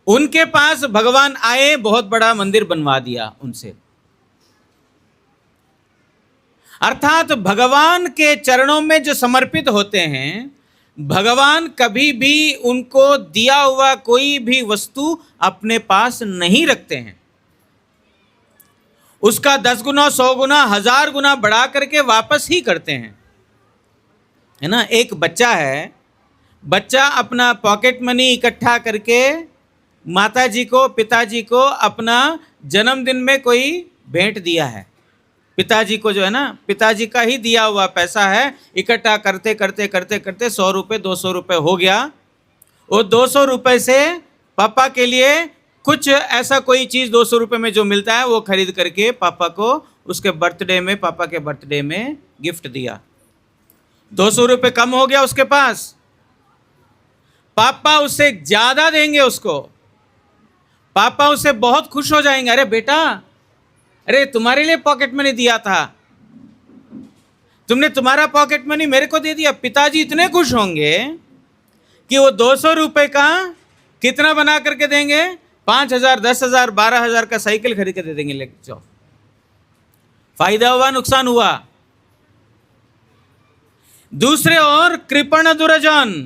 उनके पास भगवान आए, बहुत बड़ा मंदिर बनवा दिया उनसे। अर्थात भगवान के चरणों में जो समर्पित होते हैं, भगवान कभी भी उनको दिया हुआ कोई भी वस्तु अपने पास नहीं रखते हैं। उसका 10 गुना, 100 गुना, 1000 गुना बढ़ा करके वापस ही करते हैं, है ना। एक बच्चा है, बच्चा अपना पॉकेट मनी इकट्ठा करके माताजी को, पिताजी को अपना जन्मदिन में कोई भेंट दिया है। पिताजी को जो है ना, पिताजी का ही दिया हुआ पैसा है, इकट्ठा करते करते करते करते 100 रुपये, 200 रुपये हो गया। वो 200 रुपये से पापा के लिए कुछ ऐसा कोई चीज़ 200 रुपये में जो मिलता है वो खरीद करके पापा को उसके बर्थडे में, पापा के बर्थडे में गिफ्ट दिया। 200 रुपये कम हो गया उसके पास, पापा उससे ज़्यादा देंगे उसको। पापा उससे बहुत खुश हो जाएंगे, अरे बेटा, अरे तुम्हारे लिए पॉकेट मनी दिया था, तुमने तुम्हारा पॉकेट मनी मेरे को दे दिया। पिताजी इतने खुश होंगे कि वो 200 रुपये का कितना बना करके देंगे, 5000, 10,000, 12,000 का साइकिल खरीद के दे देंगे। लेके जाओ, फायदा हुआ, नुकसान हुआ। दूसरे ओर कृपण दुर्जन,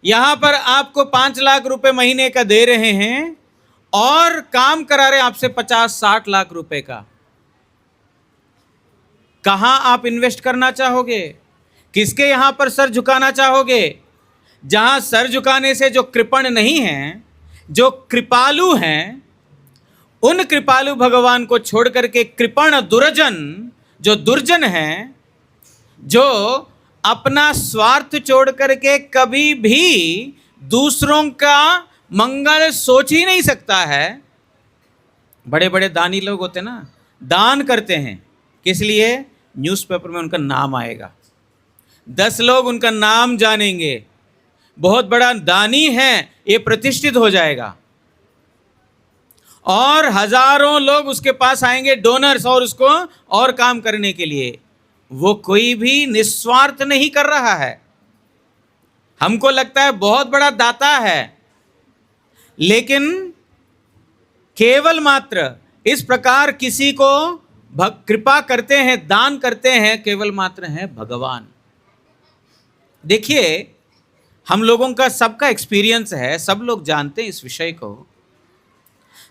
यहां पर आपको 5 लाख रुपए महीने का दे रहे हैं और काम करा रहे आपसे 50-60 लाख रुपए का। कहां आप इन्वेस्ट करना चाहोगे? किसके यहां पर सर झुकाना चाहोगे? जहां सर झुकाने से जो कृपण नहीं है, जो कृपालु हैं, उन कृपालु भगवान को छोड़ करके कृपण दुर्जन, जो दुर्जन हैं, जो अपना स्वार्थ छोड़ करके कभी भी दूसरों का मंगल सोच ही नहीं सकता है। बड़े बड़े दानी लोग होते हैं ना, दान करते हैं किस लिए? न्यूज़पेपर में उनका नाम आएगा, 10 लोग उनका नाम जानेंगे, बहुत बड़ा दानी है, ये प्रतिष्ठित हो जाएगा, और हजारों लोग उसके पास आएंगे डोनर्स, और उसको और काम करने के लिए। वो कोई भी निस्वार्थ नहीं कर रहा है। हमको लगता है बहुत बड़ा दाता है, लेकिन केवल मात्र इस प्रकार किसी को कृपा करते हैं, दान करते हैं, केवल मात्र है भगवान। देखिए, हम लोगों का सबका एक्सपीरियंस है, सब लोग जानते हैं इस विषय को।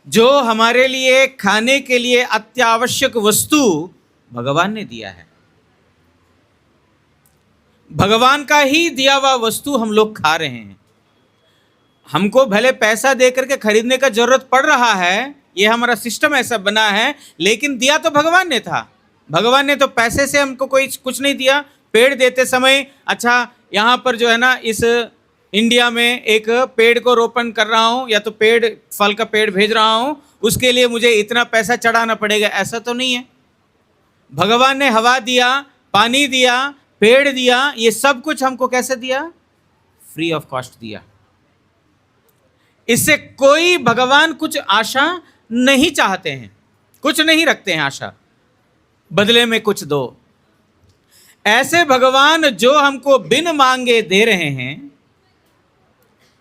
जो हमारे लिए खाने के लिए अत्यावश्यक वस्तु भगवान ने दिया है, भगवान का ही दिया हुआ वस्तु हम लोग खा रहे हैं। हमको भले पैसा दे करके खरीदने का जरूरत पड़ रहा है, ये हमारा सिस्टम ऐसा बना है, लेकिन दिया तो भगवान ने था। भगवान ने तो पैसे से हमको कोई कुछ नहीं दिया। पेड़ देते समय, अच्छा यहाँ पर जो है ना, इस इंडिया में एक पेड़ को रोपण कर रहा हूँ, या तो पेड़, फल का पेड़ भेज रहा हूँ, उसके लिए मुझे इतना पैसा चढ़ाना पड़ेगा, ऐसा तो नहीं है। भगवान ने हवा दिया, पानी दिया, पेड़ दिया, ये सब कुछ हमको कैसे दिया? फ्री ऑफ कॉस्ट दिया। इससे कोई भगवान कुछ आशा नहीं चाहते हैं, कुछ नहीं रखते हैं आशा, बदले में कुछ दो। ऐसे भगवान जो हमको बिन मांगे दे रहे हैं,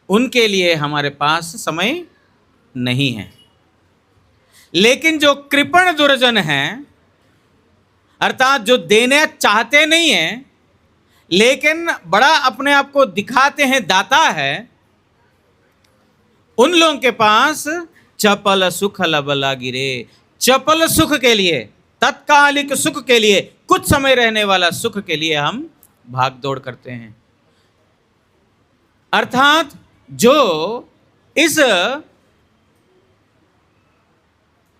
उनके लिए हमारे पास समय नहीं है। लेकिन जो कृपण दुर्जन हैं, अर्थात जो देने चाहते नहीं हैं लेकिन बड़ा अपने आप को दिखाते हैं दाता है, उन लोगों के पास चपल सुख लबला गिरे। चपल सुख के लिए, तत्कालिक सुख के लिए, कुछ समय रहने वाला सुख के लिए हम भाग दौड़ करते हैं। अर्थात जो इस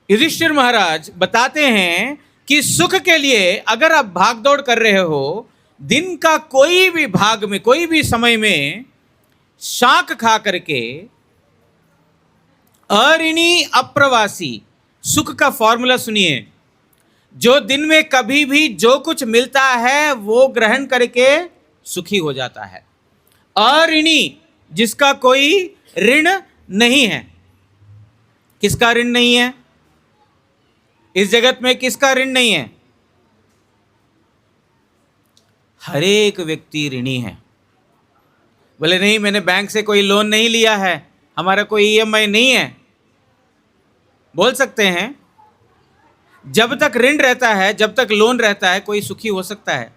युधिष्ठिर महाराज बताते हैं कि सुख के लिए अगर आप भाग दौड़ कर रहे हो, दिन का कोई भी भाग में, कोई भी समय में शाक खा करके, अऋणी अप्रवासी, सुख का फॉर्मूला सुनिए। जो दिन में कभी भी जो कुछ मिलता है वो ग्रहण करके सुखी हो जाता है। अऋणी, जिसका कोई ऋण नहीं है। किसका ऋण नहीं है इस जगत में? किसका ऋण नहीं है? हर एक व्यक्ति ऋणी है। बोले नहीं, मैंने बैंक से कोई लोन नहीं लिया है, हमारा कोई ईएमआई नहीं है, बोल सकते हैं। जब तक ऋण रहता है, जब तक लोन रहता है, कोई सुखी हो सकता है?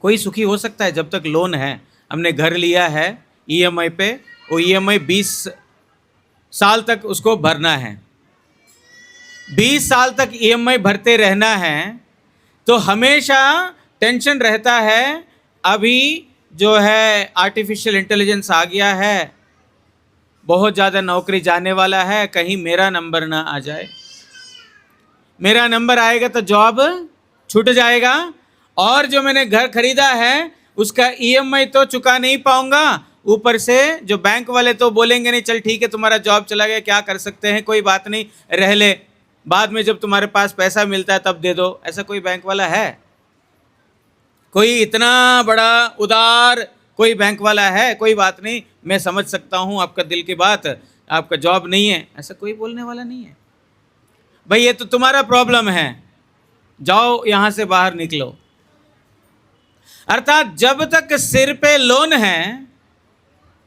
कोई सुखी हो सकता है जब तक लोन है? हमने घर लिया है ईएमआई पे, वो ईएमआई 20 साल तक उसको भरना है, 20 साल तक ईएमआई भरते रहना है, तो हमेशा टेंशन रहता है। अभी जो है आर्टिफिशियल इंटेलिजेंस आ गया है, बहुत ज़्यादा नौकरी जाने वाला है, कहीं मेरा नंबर ना आ जाए। मेरा नंबर आएगा तो जॉब छूट जाएगा, और जो मैंने घर खरीदा है उसका ईएमआई तो चुका नहीं पाऊंगा, ऊपर से जो बैंक वाले तो बोलेंगे नहीं, चल ठीक है तुम्हारा जॉब चला गया, क्या कर सकते हैं, कोई बात नहीं, रह ले, बाद में जब तुम्हारे पास पैसा मिलता है तब दे दो। ऐसा कोई बैंक वाला है? कोई इतना बड़ा उदार कोई बैंक वाला है? कोई बात नहीं, मैं समझ सकता हूँ आपका दिल की बात, आपका जॉब नहीं है, ऐसा कोई बोलने वाला नहीं है। भाई ये तो तुम्हारा प्रॉब्लम है, जाओ यहाँ से बाहर निकलो। अर्थात जब तक सिर पे लोन है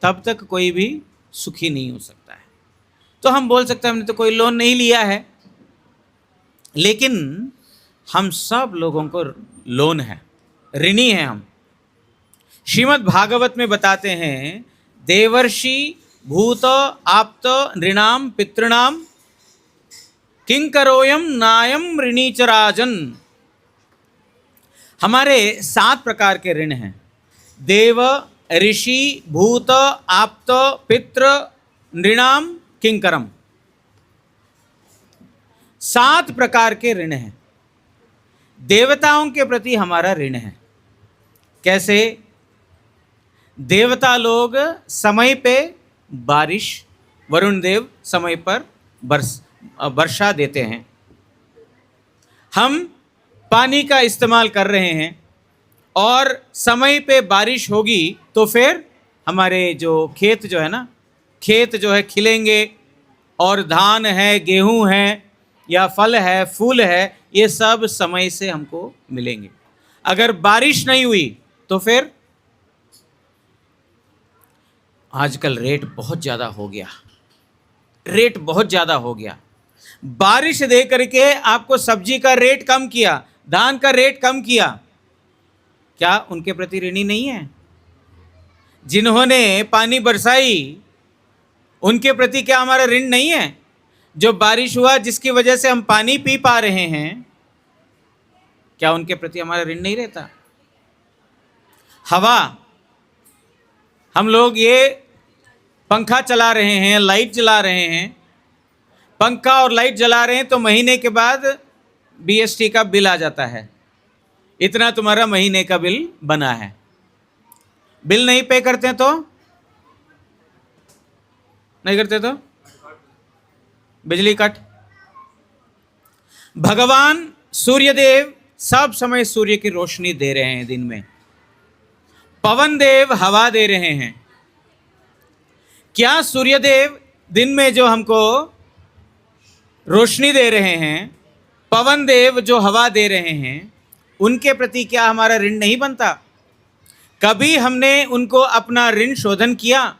तब तक कोई भी सुखी नहीं हो सकता है। तो हम बोल सकते हैं हमने तो कोई लोन नहीं लिया है, लेकिन हम सब लोगों को लोन है, ऋणी हैं हम। श्रीमद् भागवत में बताते हैं, देवर्षि भूत आप्त नृणाम पितृणाम किंकरोयम नायम ऋणीच राजन। हमारे 7 प्रकार के ऋण हैं, देव, ऋषि, भूत, आप्त, पितृ, नृणाम, किंकरम। 7 प्रकार के ऋण हैं। देवताओं के प्रति हमारा ऋण है। कैसे? देवता लोग समय पे बारिश, वरुण देव समय पर वर्षा देते हैं। हम पानी का इस्तेमाल कर रहे हैं और समय पे बारिश होगी तो फिर हमारे जो खेत जो है ना, खेत जो है खिलेंगे और धान है, गेहूं है या फल है, फूल है, ये सब समय से हमको मिलेंगे। अगर बारिश नहीं हुई तो फिर आजकल रेट बहुत ज़्यादा हो गया, रेट बहुत ज़्यादा हो गया। बारिश दे करके आपको सब्जी का रेट कम किया, धान का रेट कम किया, क्या उनके प्रति ऋणी नहीं है? जिन्होंने पानी बरसाई उनके प्रति क्या हमारा ऋण नहीं है? जो बारिश हुआ जिसकी वजह से हम पानी पी पा रहे हैं, क्या उनके प्रति हमारा ऋण नहीं रहता? हवा, हम लोग ये पंखा चला रहे हैं, लाइट जला रहे हैं, पंखा और लाइट जला रहे हैं तो महीने के बाद बीएसटी का बिल आ जाता है, इतना तुम्हारा महीने का बिल बना है। बिल नहीं पे करते तो नहीं करते तो बिजली कट। भगवान सूर्यदेव सब समय सूर्य की रोशनी दे रहे हैं दिन में, पवन देव हवा दे रहे हैं। क्या सूर्यदेव दिन में जो हमको रोशनी दे रहे हैं, पवन देव जो हवा दे रहे हैं, उनके प्रति क्या हमारा ऋण नहीं बनता? कभी हमने उनको अपना ऋण शोधन किया?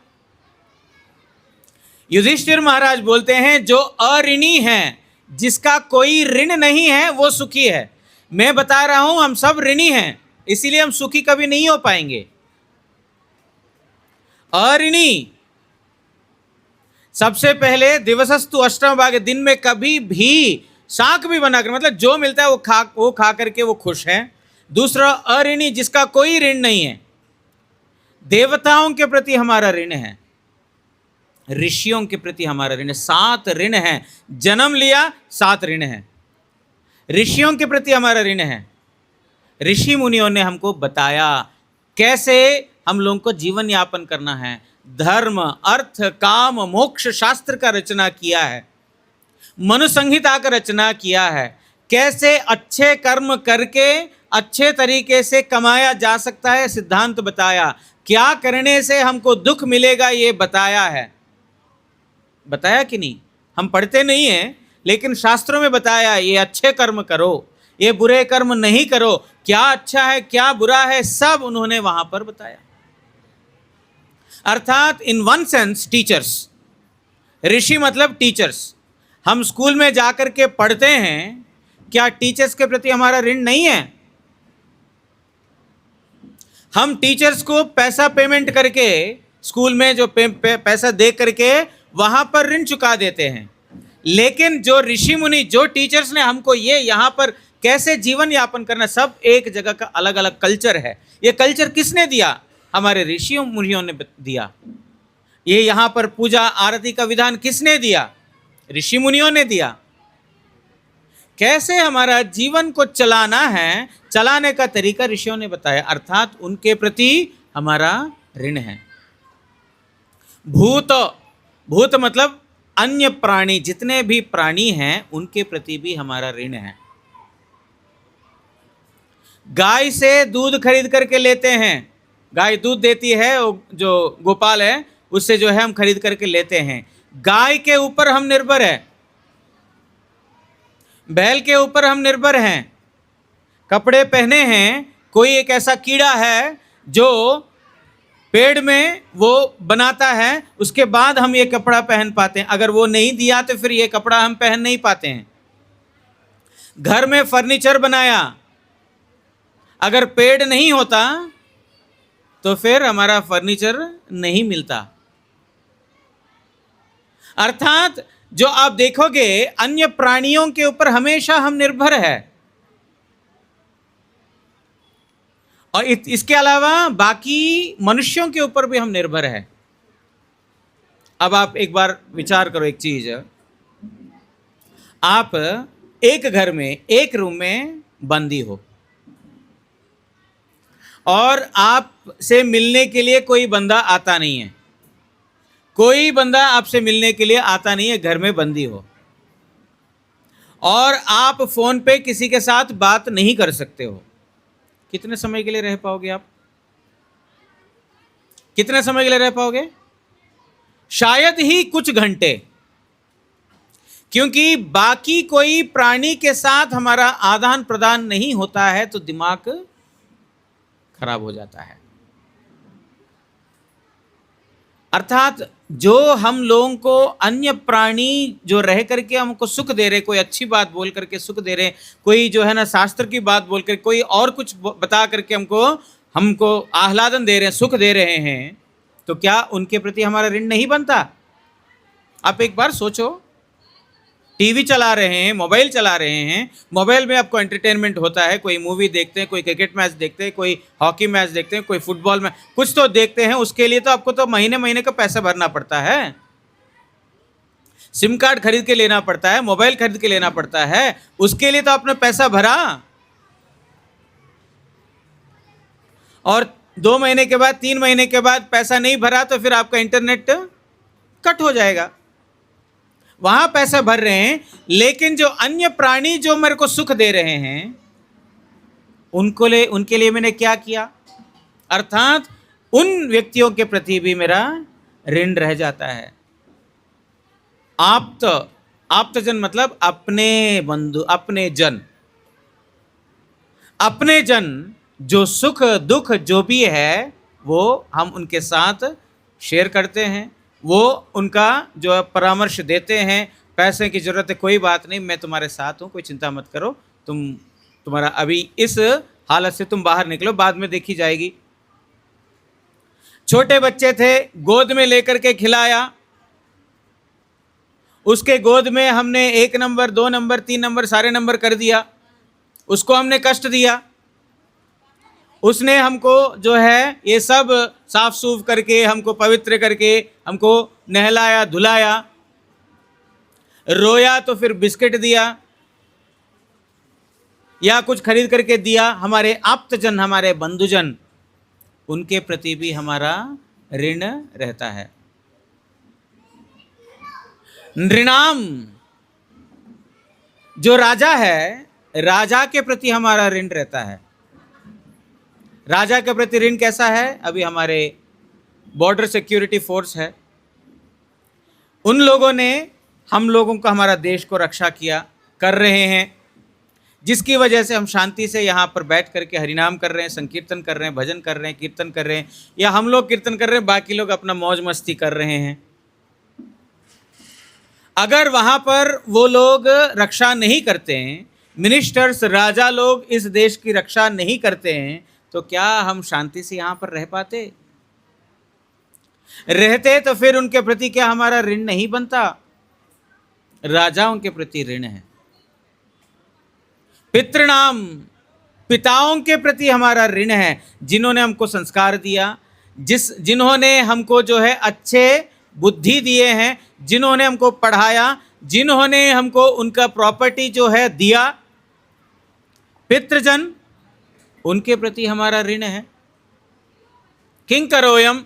युधिष्ठिर महाराज बोलते हैं जो अऋणी है, जिसका कोई ऋण नहीं है, वो सुखी है। मैं बता रहा हूं हम सब ऋणी हैं, इसीलिए हम सुखी कभी नहीं हो पाएंगे। अऋणी सबसे पहले दिवसस्तु अष्टम भागे, दिन में कभी भी शाक भी बनाकर, मतलब जो मिलता है वो खा करके वो खुश है। दूसरा अऋणी, जिसका कोई ऋण नहीं है। देवताओं के प्रति हमारा ऋण है, ऋषियों के प्रति हमारा ऋण है। 7 ऋण है, जन्म लिया 7 ऋण है। ऋषियों के प्रति हमारा ऋण है। ऋषि मुनियों ने हमको बताया कैसे हम लोगों को जीवन यापन करना है। धर्म, अर्थ, काम, मोक्ष शास्त्र का रचना किया है, मनु संहिता का रचना किया है। कैसे अच्छे कर्म करके अच्छे तरीके से कमाया जा सकता है, सिद्धांत बताया। क्या करने से हमको दुख मिलेगा, ये बताया है। बताया कि नहीं? हम पढ़ते नहीं हैं, लेकिन शास्त्रों में बताया ये अच्छे कर्म करो, ये बुरे कर्म नहीं करो, क्या अच्छा है क्या बुरा है, सब उन्होंने वहां पर बताया। अर्थात इन वन सेंस टीचर्स, ऋषि मतलब टीचर्स। हम स्कूल में जाकर के पढ़ते हैं, क्या टीचर्स के प्रति हमारा ऋण नहीं है? हम टीचर्स को पैसा पेमेंट करके, स्कूल में जो पैसा दे करके वहां पर ऋण चुका देते हैं। लेकिन जो ऋषि मुनि, जो टीचर्स ने हमको ये यहाँ पर कैसे जीवन यापन करना, सब एक जगह का अलग अलग कल्चर है। ये कल्चर किसने दिया? हमारे ऋषियों मुनियों ने दिया। ये यहाँ पर पूजा आरती का विधान किसने दिया? ऋषि मुनियों ने दिया। कैसे हमारा जीवन को चलाना है, चलाने का तरीका ऋषियों ने बताया। अर्थात उनके प्रति हमारा ऋण है। भूत, भूत मतलब अन्य प्राणी, जितने भी प्राणी हैं उनके प्रति भी हमारा ऋण है। गाय से दूध खरीद करके लेते हैं, गाय दूध देती है, जो गोपाल है उससे जो है हम खरीद करके लेते हैं। गाय के ऊपर हम निर्भर है, बैल के ऊपर हम निर्भर हैं। कपड़े पहने हैं, कोई एक ऐसा कीड़ा है जो पेड़ में वो बनाता है, उसके बाद हम ये कपड़ा पहन पाते हैं। अगर वो नहीं दिया तो फिर ये कपड़ा हम पहन नहीं पाते हैं। घर में फर्नीचर बनाया, अगर पेड़ नहीं होता तो फिर हमारा फर्नीचर नहीं मिलता। अर्थात जो आप देखोगे अन्य प्राणियों के ऊपर हमेशा हम निर्भर है। और इसके अलावा बाकी मनुष्यों के ऊपर भी हम निर्भर है। अब आप एक बार विचार करो एक चीज, आप एक घर में एक रूम में बंदी हो और आपसे मिलने के लिए कोई बंदा आता नहीं है, कोई बंदा आपसे मिलने के लिए आता नहीं है, घर में बंदी हो और आप फोन पे किसी के साथ बात नहीं कर सकते हो, कितने समय के लिए रह पाओगे आप? कितने समय के लिए रह पाओगे? शायद ही कुछ घंटे, क्योंकि बाकी कोई प्राणी के साथ हमारा आदान प्रदान नहीं होता है तो दिमाग खराब हो जाता है। अर्थात जो हम लोगों को अन्य प्राणी जो रह करके हमको सुख दे रहे, कोई अच्छी बात बोल करके सुख दे रहे, कोई जो है ना शास्त्र की बात बोल कर, कोई और कुछ बता करके हमको आह्लादन दे रहे हैं, सुख दे रहे हैं, तो क्या उनके प्रति हमारा ऋण नहीं बनता? आप एक बार सोचो, टीवी चला रहे हैं, मोबाइल चला रहे हैं, मोबाइल में आपको एंटरटेनमेंट होता है, कोई मूवी देखते हैं, कोई क्रिकेट मैच देखते हैं, कोई हॉकी मैच देखते हैं, कोई फुटबॉल मैच, कुछ तो देखते हैं, उसके लिए तो आपको तो महीने महीने का पैसा भरना पड़ता है, सिम कार्ड खरीद के लेना पड़ता है, मोबाइल खरीद के लेना पड़ता है, उसके लिए तो आपने पैसा भरा और 2 महीने के बाद 3 महीने के बाद पैसा नहीं भरा तो फिर आपका इंटरनेट कट हो जाएगा। वहां पैसा भर रहे हैं, लेकिन जो अन्य प्राणी जो मेरे को सुख दे रहे हैं उनके लिए मैंने क्या किया? अर्थात उन व्यक्तियों के प्रति भी मेरा ऋण रह जाता है। आप्तजन मतलब अपने बंधु, अपने जन जो सुख दुख जो भी है वो हम उनके साथ शेयर करते हैं, वो उनका जो परामर्श देते हैं, पैसे की जरूरत है कोई बात नहीं, मैं तुम्हारे साथ हूँ, कोई चिंता मत करो, तुम्हारा अभी इस हालत से तुम बाहर निकलो, बाद में देखी जाएगी। छोटे बच्चे थे, गोद में लेकर के खिलाया, उसके गोद में हमने 1 नंबर 2 नंबर 3 नंबर सारे नंबर कर दिया, उसको हमने कष्ट दिया, उसने हमको जो है ये सब साफ सूफ करके हमको पवित्र करके हमको नहलाया धुलाया, रोया तो फिर बिस्किट दिया या कुछ खरीद करके दिया। हमारे आप्तजन, हमारे बंधुजन, उनके प्रति भी हमारा ऋण रहता है। नृणाम जो राजा है, राजा के प्रति हमारा ऋण रहता है। राजा के प्रति ऋण कैसा है? अभी हमारे बॉर्डर सिक्योरिटी फोर्स है, उन लोगों ने हम लोगों को, हमारा देश को रक्षा किया, कर रहे हैं, जिसकी वजह से हम शांति से यहाँ पर बैठ करके हरिनाम कर रहे हैं, संकीर्तन कर रहे हैं, भजन कर रहे हैं, कीर्तन कर रहे हैं, या हम लोग कीर्तन कर रहे हैं, बाकी लोग अपना मौज मस्ती कर रहे हैं। अगर वहाँ पर वो लोग रक्षा नहीं करते हैं, मिनिस्टर्स, राजा लोग इस देश की रक्षा नहीं करते हैं, तो क्या हम शांति से यहाँ पर रह पाते? रहते तो फिर उनके प्रति क्या हमारा ऋण नहीं बनता? राजाओं के प्रति ऋण है। पितृणाम, पिताओं के प्रति हमारा ऋण है, जिन्होंने हमको संस्कार दिया, जिन्होंने हमको जो है अच्छे बुद्धि दिए हैं, जिन्होंने हमको पढ़ाया, जिन्होंने हमको उनका प्रॉपर्टी जो है दिया, पितृजन, उनके प्रति हमारा ऋण है। किंकरोयम,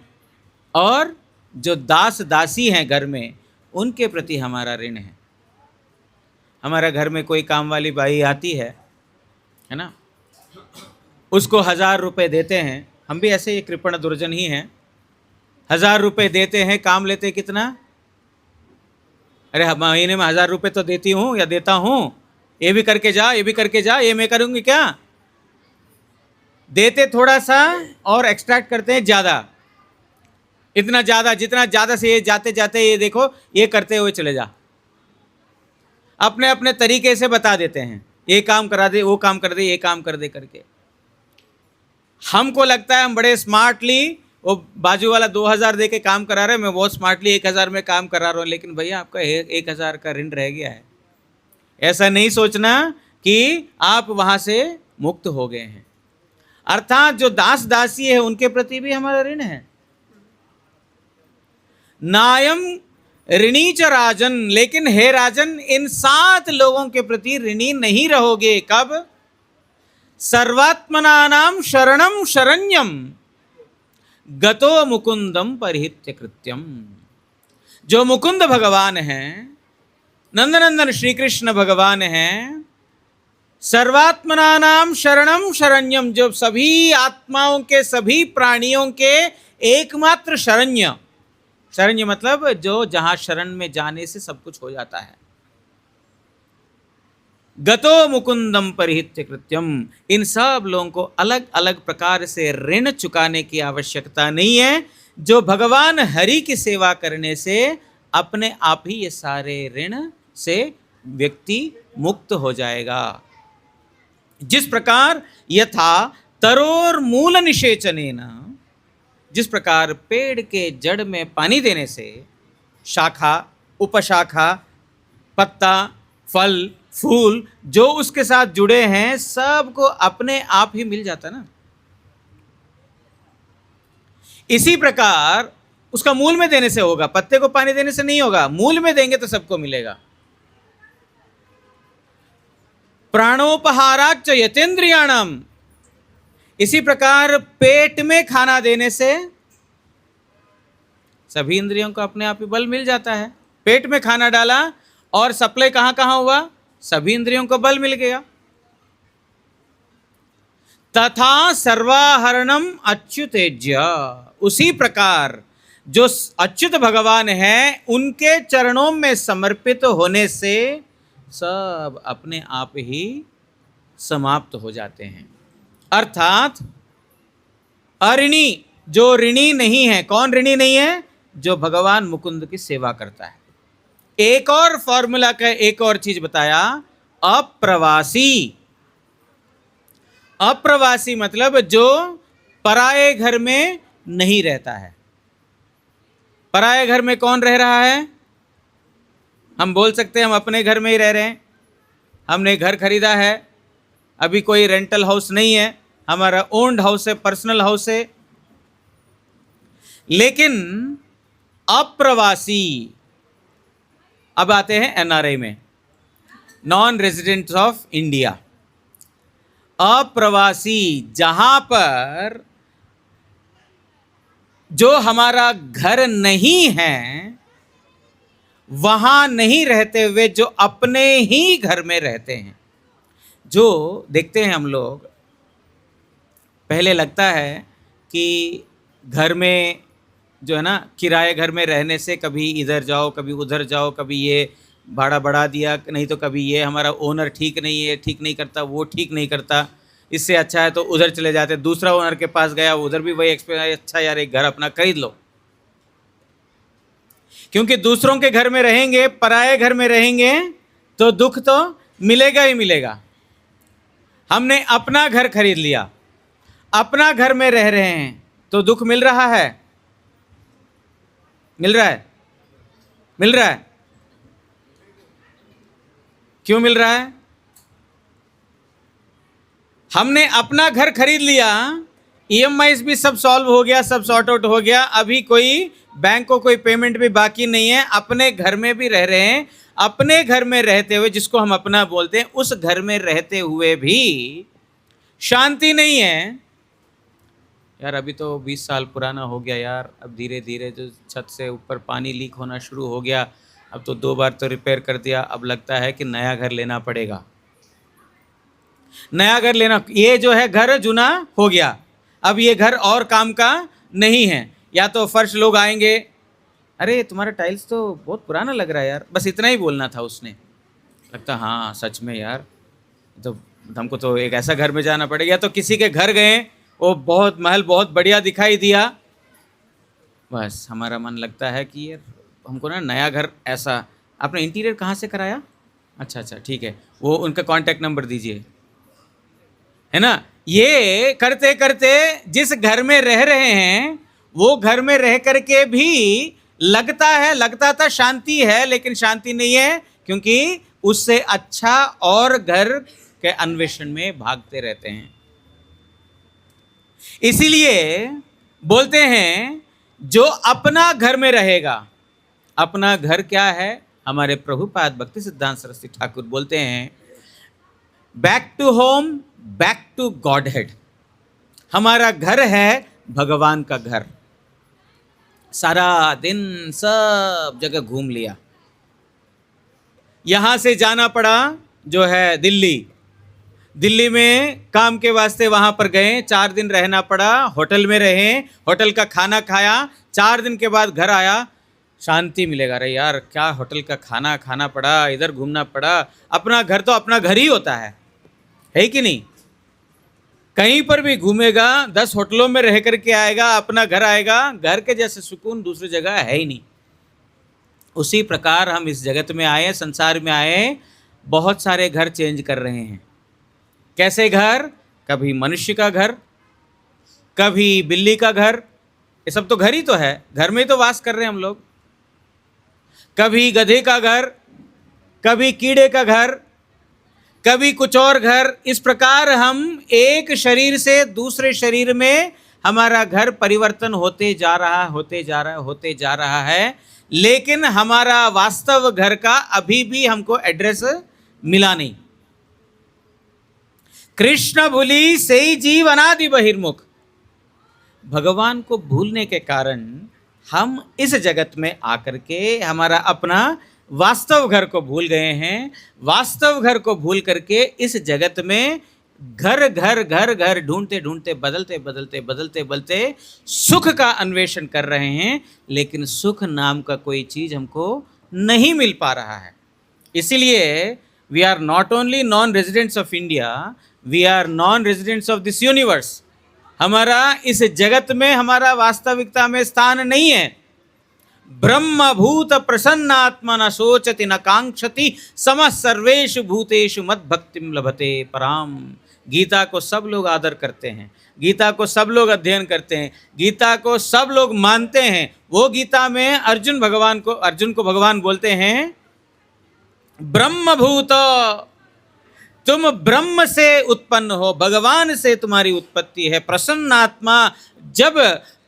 और जो दास दासी हैं घर में, उनके प्रति हमारा ऋण है। हमारा घर में कोई काम वाली बाई आती है ना, उसको 1000 रुपये देते हैं, हम भी ऐसे ही कृपण दुर्जन ही हैं, 1000 रुपये देते हैं, काम लेते कितना? अरे महीने में 1000 रुपये तो देती हूँ या देता हूँ, ये भी करके जा, ये भी करके जा, ये मैं करूँगी क्या? देते थोड़ा सा और एक्सट्रैक्ट करते हैं ज़्यादा, इतना ज़्यादा, जितना ज़्यादा से ये जाते जाते ये देखो ये करते हुए चले जा, अपने अपने तरीके से बता देते हैं, ये काम करा दे, वो काम कर दे, ये काम कर दे करके। हमको लगता है हम बड़े स्मार्टली, वो बाजू वाला 2000 दे के काम करा रहे हैं, मैं बहुत स्मार्टली 1000 में काम करा रहा हूँ, लेकिन भैया आपका 1000 का ऋण रह गया है। ऐसा नहीं सोचना कि आप वहाँ से मुक्त हो गए हैं। अर्थात जो दास दासी है उनके प्रति भी हमारा ऋण है। नायम ऋणी च राजन, लेकिन हे राजन इन 7 लोगों के प्रति ऋणी नहीं रहोगे। कब? सर्वात्मनानाम शरणम शरण्यम गतो मुकुंदम परिहित्य कृत्यम। जो मुकुंद भगवान हैं, नंदनंदन श्री कृष्ण भगवान हैं, सर्वात्मनानाम शरणम शरण्यम, जो सभी आत्माओं के, सभी प्राणियों के एकमात्र शरण्य। शरण्य मतलब जो जहां शरण में जाने से सब कुछ हो जाता है। गतो मुकुंदम परिहित्य कृत्यम, इन सब लोगों को अलग अलग प्रकार से ऋण चुकाने की आवश्यकता नहीं है। जो भगवान हरि की सेवा करने से अपने आप ही ये सारे ऋण से व्यक्ति मुक्त हो जाएगा। जिस प्रकार यथा तरोर मूल निषेचनेन, जिस प्रकार पेड़ के जड़ में पानी देने से शाखा, उपशाखा, पत्ता, फल, फूल जो उसके साथ जुड़े हैं सबको अपने आप ही मिल जाता ना, इसी प्रकार उसका मूल में देने से होगा। पत्ते को पानी देने से नहीं होगा, मूल में देंगे तो सबको मिलेगा। प्राणोपहाराच यतेन्द्रियाणम, इसी प्रकार पेट में खाना देने से सभी इंद्रियों को अपने आप ही बल मिल जाता है। पेट में खाना डाला और सप्लाई कहां कहां हुआ, सभी इंद्रियों को बल मिल गया। तथा सर्वाहरणम अच्युतेज्य, उसी प्रकार जो अच्युत भगवान हैं उनके चरणों में समर्पित होने से सब अपने आप ही समाप्त हो जाते हैं। अर्थात अऋणी, जो ऋणी नहीं है। कौन ऋणी नहीं है? जो भगवान मुकुंद की सेवा करता है। एक और फॉर्मूला का एक और चीज बताया, अप्रवासी। अप्रवासी मतलब जो पराये घर में नहीं रहता है। पराये घर में कौन रह रहा है? हम बोल सकते हैं हम अपने घर में ही रह रहे हैं। हमने घर खरीदा है, अभी कोई रेंटल हाउस नहीं है, हमारा ओन्ड हाउस है, पर्सनल हाउस है। लेकिन अप्रवासी, अब आते हैं एनआरआई में, नॉन रेजिडेंट्स ऑफ इंडिया। अप्रवासी, जहां पर जो हमारा घर नहीं है, वहां नहीं रहते हुए जो अपने ही घर में रहते हैं। जो देखते हैं हम लोग, पहले लगता है कि घर में जो है ना, किराए घर में रहने से कभी इधर जाओ कभी उधर जाओ, कभी ये भाड़ा बढ़ा दिया, नहीं तो कभी ये हमारा ओनर ठीक नहीं है, ठीक नहीं करता, वो ठीक नहीं करता, इससे अच्छा है तो उधर चले जाते, दूसरा ओनर के पास गया, उधर भी वही एक्सपीरियंस, अच्छा यार एक घर अपना खरीद लो। क्योंकि दूसरों के घर में रहेंगे, पराये घर में रहेंगे तो दुख तो मिलेगा ही मिलेगा। हमने अपना घर खरीद लिया, अपना घर में रह रहे हैं तो दुख मिल रहा है? मिल रहा है? मिल रहा है? क्यों मिल रहा है? हमने अपना घर खरीद लिया, ईएमआईज भी सब सॉल्व हो गया, सब सॉर्ट आउट हो गया, अभी कोई बैंक को कोई पेमेंट भी बाकी नहीं है, अपने घर में भी रह रहे हैं। अपने घर में रहते हुए, जिसको हम अपना बोलते हैं, उस घर में रहते हुए भी शांति नहीं है। यार अभी तो 20 साल पुराना हो गया यार, अब धीरे धीरे जो छत से ऊपर पानी लीक होना शुरू हो गया, अब तो 2 बार तो रिपेयर कर दिया, अब लगता है कि नया घर लेना पड़ेगा। नया घर लेना, ये जो है घर जुना हो गया, अब ये घर और काम का नहीं है। या तो फर्श लोग आएंगे, अरे तुम्हारा टाइल्स तो बहुत पुराना लग रहा है यार, बस इतना ही बोलना था उसने। लगता हाँ सच में यार, तो हमको तो एक ऐसा घर में जाना पड़ेगा। तो किसी के घर गए, वो बहुत महल बहुत बढ़िया दिखाई दिया, बस हमारा मन लगता है कि यार हमको ना नया घर ऐसा। आपने इंटीरियर कहाँ से कराया? अच्छा ठीक है, वो उनका कॉन्टैक्ट नंबर दीजिए, है ना। ये करते करते जिस घर में रह रहे हैं, वो घर में रह करके भी लगता था शांति है, लेकिन शांति नहीं है, क्योंकि उससे अच्छा और घर के अन्वेषण में भागते रहते हैं। इसीलिए बोलते हैं जो अपना घर में रहेगा, अपना घर क्या है? हमारे प्रभुपाद भक्ति सिद्धांत सरस्वती ठाकुर बोलते हैं, back to home, back to Godhead. हमारा घर है भगवान का घर। सारा दिन सब जगह घूम लिया, यहां से जाना पड़ा जो है दिल्ली, दिल्ली में काम के वास्ते वहां पर गए, 4 दिन रहना पड़ा, होटल में रहे, होटल का खाना खाया, 4 दिन के बाद घर आया, शांति मिलेगा। अरे यार क्या होटल का खाना खाना पड़ा, इधर घूमना पड़ा। अपना घर तो अपना घर ही होता है कि नहीं? कहीं पर भी घूमेगा, 10 होटलों में रह करके आएगा, अपना घर आएगा, घर के जैसे सुकून दूसरी जगह है ही नहीं। उसी प्रकार हम इस जगत में आए, संसार में आए, बहुत सारे घर चेंज कर रहे हैं। कैसे घर? कभी मनुष्य का घर, कभी बिल्ली का घर, ये सब तो घर ही तो है, घर में ही तो वास कर रहे हैं हम लोग। कभी गधे का घर, कभी कीड़े का घर, कभी कुछ और घर। इस प्रकार हम एक शरीर से दूसरे शरीर में हमारा घर परिवर्तन होते जा रहा है, लेकिन हमारा वास्तव घर का अभी भी हमको एड्रेस मिला नहीं। कृष्ण भूली सेई जीव अनादि बहिर्मुख। भगवान को भूलने के कारण हम इस जगत में आकर के हमारा अपना वास्तव घर को भूल गए हैं। वास्तव घर को भूल करके इस जगत में घर घर घर घर ढूंढते ढूंढते बदलते सुख का अन्वेषण कर रहे हैं, लेकिन सुख नाम का कोई चीज हमको नहीं मिल पा रहा है। इसीलिए we are not only non residents of India, we are non residents of this universe. हमारा इस जगत में, हमारा वास्तविकता में स्थान नहीं है। ब्रह्मभूत प्रसन्नात्मा न सोचति न कांक्षति समः सर्वेषु भूतेषु मद भक्तिम लभते पराम। गीता को सब लोग आदर करते हैं, गीता को सब लोग अध्ययन करते हैं, गीता को सब लोग मानते हैं। वो गीता में अर्जुन को भगवान बोलते हैं, ब्रह्मभूत, तुम ब्रह्म से उत्पन्न हो, भगवान से तुम्हारी उत्पत्ति है। प्रसन्नात्मा, जब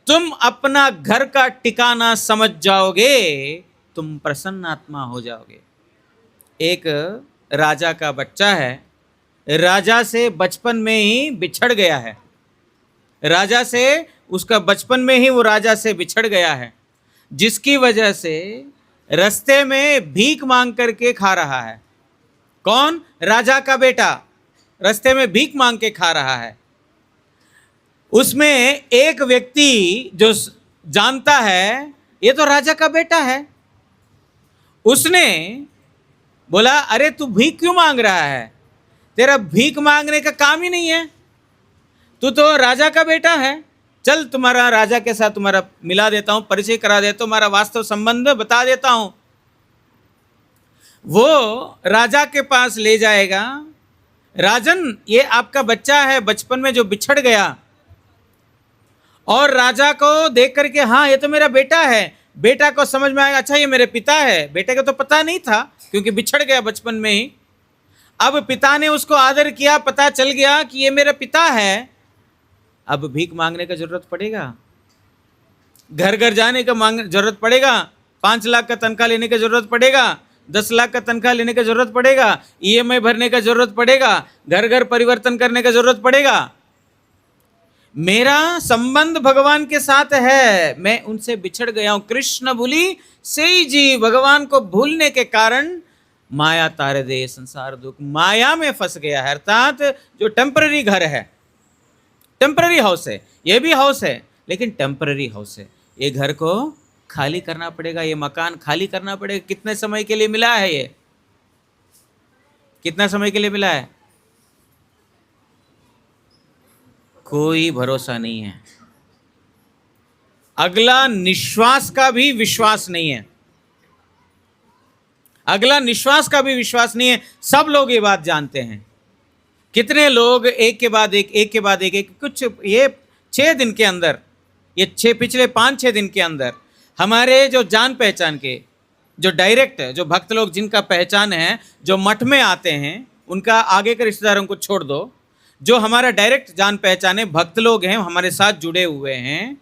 तुम अपना घर का ठिकाना समझ जाओगे तुम प्रसन्नात्मा हो जाओगे। एक राजा का बच्चा है, राजा से बचपन में ही बिछड़ गया है, राजा से उसका बचपन में ही वो राजा से बिछड़ गया है, जिसकी वजह से रास्ते में भीख मांग करके खा रहा है। कौन? राजा का बेटा रास्ते में भीख मांग के खा रहा है। उसमें एक व्यक्ति जो जानता है ये तो राजा का बेटा है, उसने बोला, अरे तू भीख क्यों मांग रहा है? तेरा भीख मांगने का काम ही नहीं है, तू तो राजा का बेटा है। चल तुम्हारा राजा के साथ तुम्हारा मिला देता हूं, परिचय करा देता हूं, तुम्हारा वास्तव संबंध बता देता हूं। वो राजा के पास ले जाएगा, राजन ये आपका बच्चा है बचपन में जो बिछड़ गया। और राजा को देख करके, हाँ ये तो मेरा बेटा है, बेटा को समझ में आएगा, अच्छा ये मेरे पिता है। बेटे को तो पता नहीं था क्योंकि बिछड़ गया बचपन में ही। अब पिता ने उसको आदर किया, पता चल गया कि ये मेरा पिता है। अब भीख मांगने का जरूरत पड़ेगा, घर घर जाने का जरूरत पड़ेगा, 5 लाख का तनख्वाह लेने का जरूरत पड़ेगा, 10 लाख का तनख्वाह लेने का जरूरत पड़ेगा, EMI भरने का जरूरत पड़ेगा, घर घर परिवर्तन करने का जरूरत पड़ेगा। मेरा संबंध भगवान के साथ है, मैं उनसे बिछड़ गया हूं। कृष्ण भूली सेई जी, भगवान को भूलने के कारण माया तारे दे संसार दुख, माया में फंस गया है। अर्थात जो टेम्पररी घर है, टेम्पररी हाउस है, ये भी हाउस है लेकिन टेम्पररी हाउस है। ये घर को खाली करना पड़ेगा, ये मकान खाली करना पड़ेगा। कितने समय के लिए मिला है? ये कितना समय के लिए मिला है? कोई भरोसा नहीं है। अगला निश्वास का भी विश्वास नहीं है, अगला निश्वास का भी विश्वास नहीं है। सब लोग ये बात जानते हैं। कितने लोग एक के बाद एक कुछ ये 6 दिन के अंदर, ये पिछले 5-6 दिन के अंदर हमारे जो जान पहचान के, जो डायरेक्ट, जो भक्त लोग जिनका पहचान है, जो मठ में आते हैं, उनका आगे के रिश्तेदारों को छोड़ दो, जो हमारा डायरेक्ट जान पहचाने भक्त लोग हैं, हमारे साथ जुड़े हुए हैं,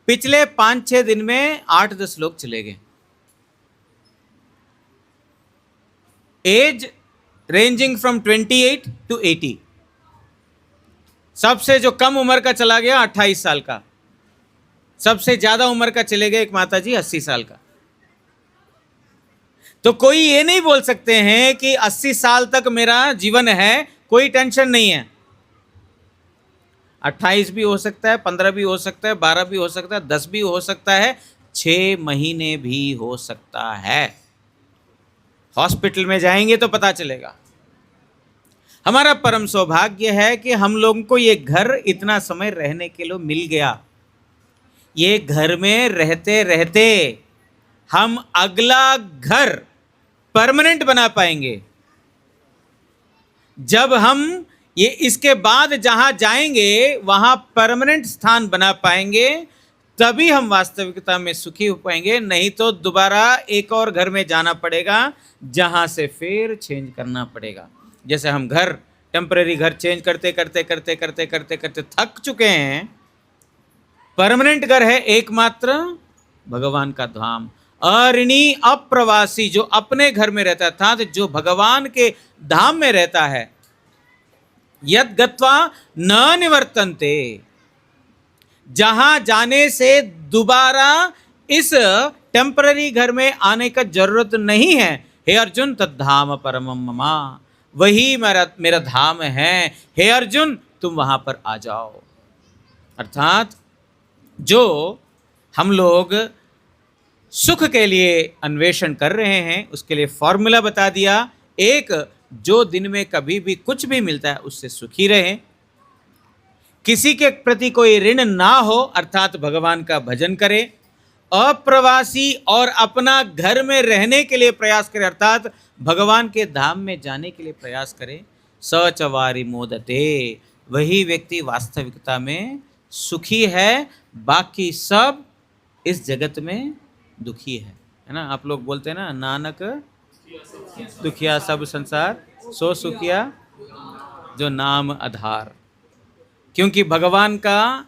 पिछले 5-6 दिन में 8-10 लोग चले गए। Age ranging from 28 to 80। सबसे जो कम उम्र का चला गया 28 साल का, सबसे ज्यादा उम्र का चले गए एक माता जी 80 साल का। तो कोई ये नहीं बोल सकते हैं कि 80 साल तक मेरा जीवन है, कोई टेंशन नहीं है। 28 भी हो सकता है, 15 भी हो सकता है, 12 भी हो सकता है, 10 भी हो सकता है, 6 महीने भी हो सकता है। हॉस्पिटल में जाएंगे तो पता चलेगा। हमारा परम सौभाग्य है कि हम लोगों को ये घर इतना समय रहने के लिए मिल गया। ये घर में रहते रहते हम अगला घर परमानेंट बना पाएंगे। जब हम ये इसके बाद जहां जाएंगे वहां परमानेंट स्थान बना पाएंगे, तभी हम वास्तविकता में सुखी हो पाएंगे। नहीं तो दोबारा एक और घर में जाना पड़ेगा, जहां से फिर चेंज करना पड़ेगा। जैसे हम घर टेम्परेरी घर चेंज करते करते करते करते करते करते थक चुके हैं। परमानेंट घर है एकमात्र भगवान का धाम। अऋणी अप्रवासी, जो अपने घर में रहता था, तो जो भगवान के धाम में रहता है, यद गत्वा न निवर्तन्ते, जहां जाने से दोबारा इस टेम्पररी घर में आने का जरूरत नहीं है। हे अर्जुन तद्धाम परमम ममा, वही मेरा धाम है। हे अर्जुन तुम वहां पर आ जाओ। अर्थात जो हम लोग सुख के लिए अन्वेषण कर रहे हैं, उसके लिए फॉर्मूला बता दिया। एक, जो दिन में कभी भी कुछ भी मिलता है उससे सुखी रहें, किसी के प्रति कोई ऋण ना हो, अर्थात भगवान का भजन करें, अप्रवासी और अपना घर में रहने के लिए प्रयास करें, अर्थात भगवान के धाम में जाने के लिए प्रयास करें। सचवारी मोदते, वही व्यक्ति वास्तविकता में सुखी है। बाकी सब इस जगत में दुखी है ना। आप लोग बोलते हैं ना, नानक दुखिया सब संसार, सो सुखिया जो नाम आधार। क्योंकि भगवान का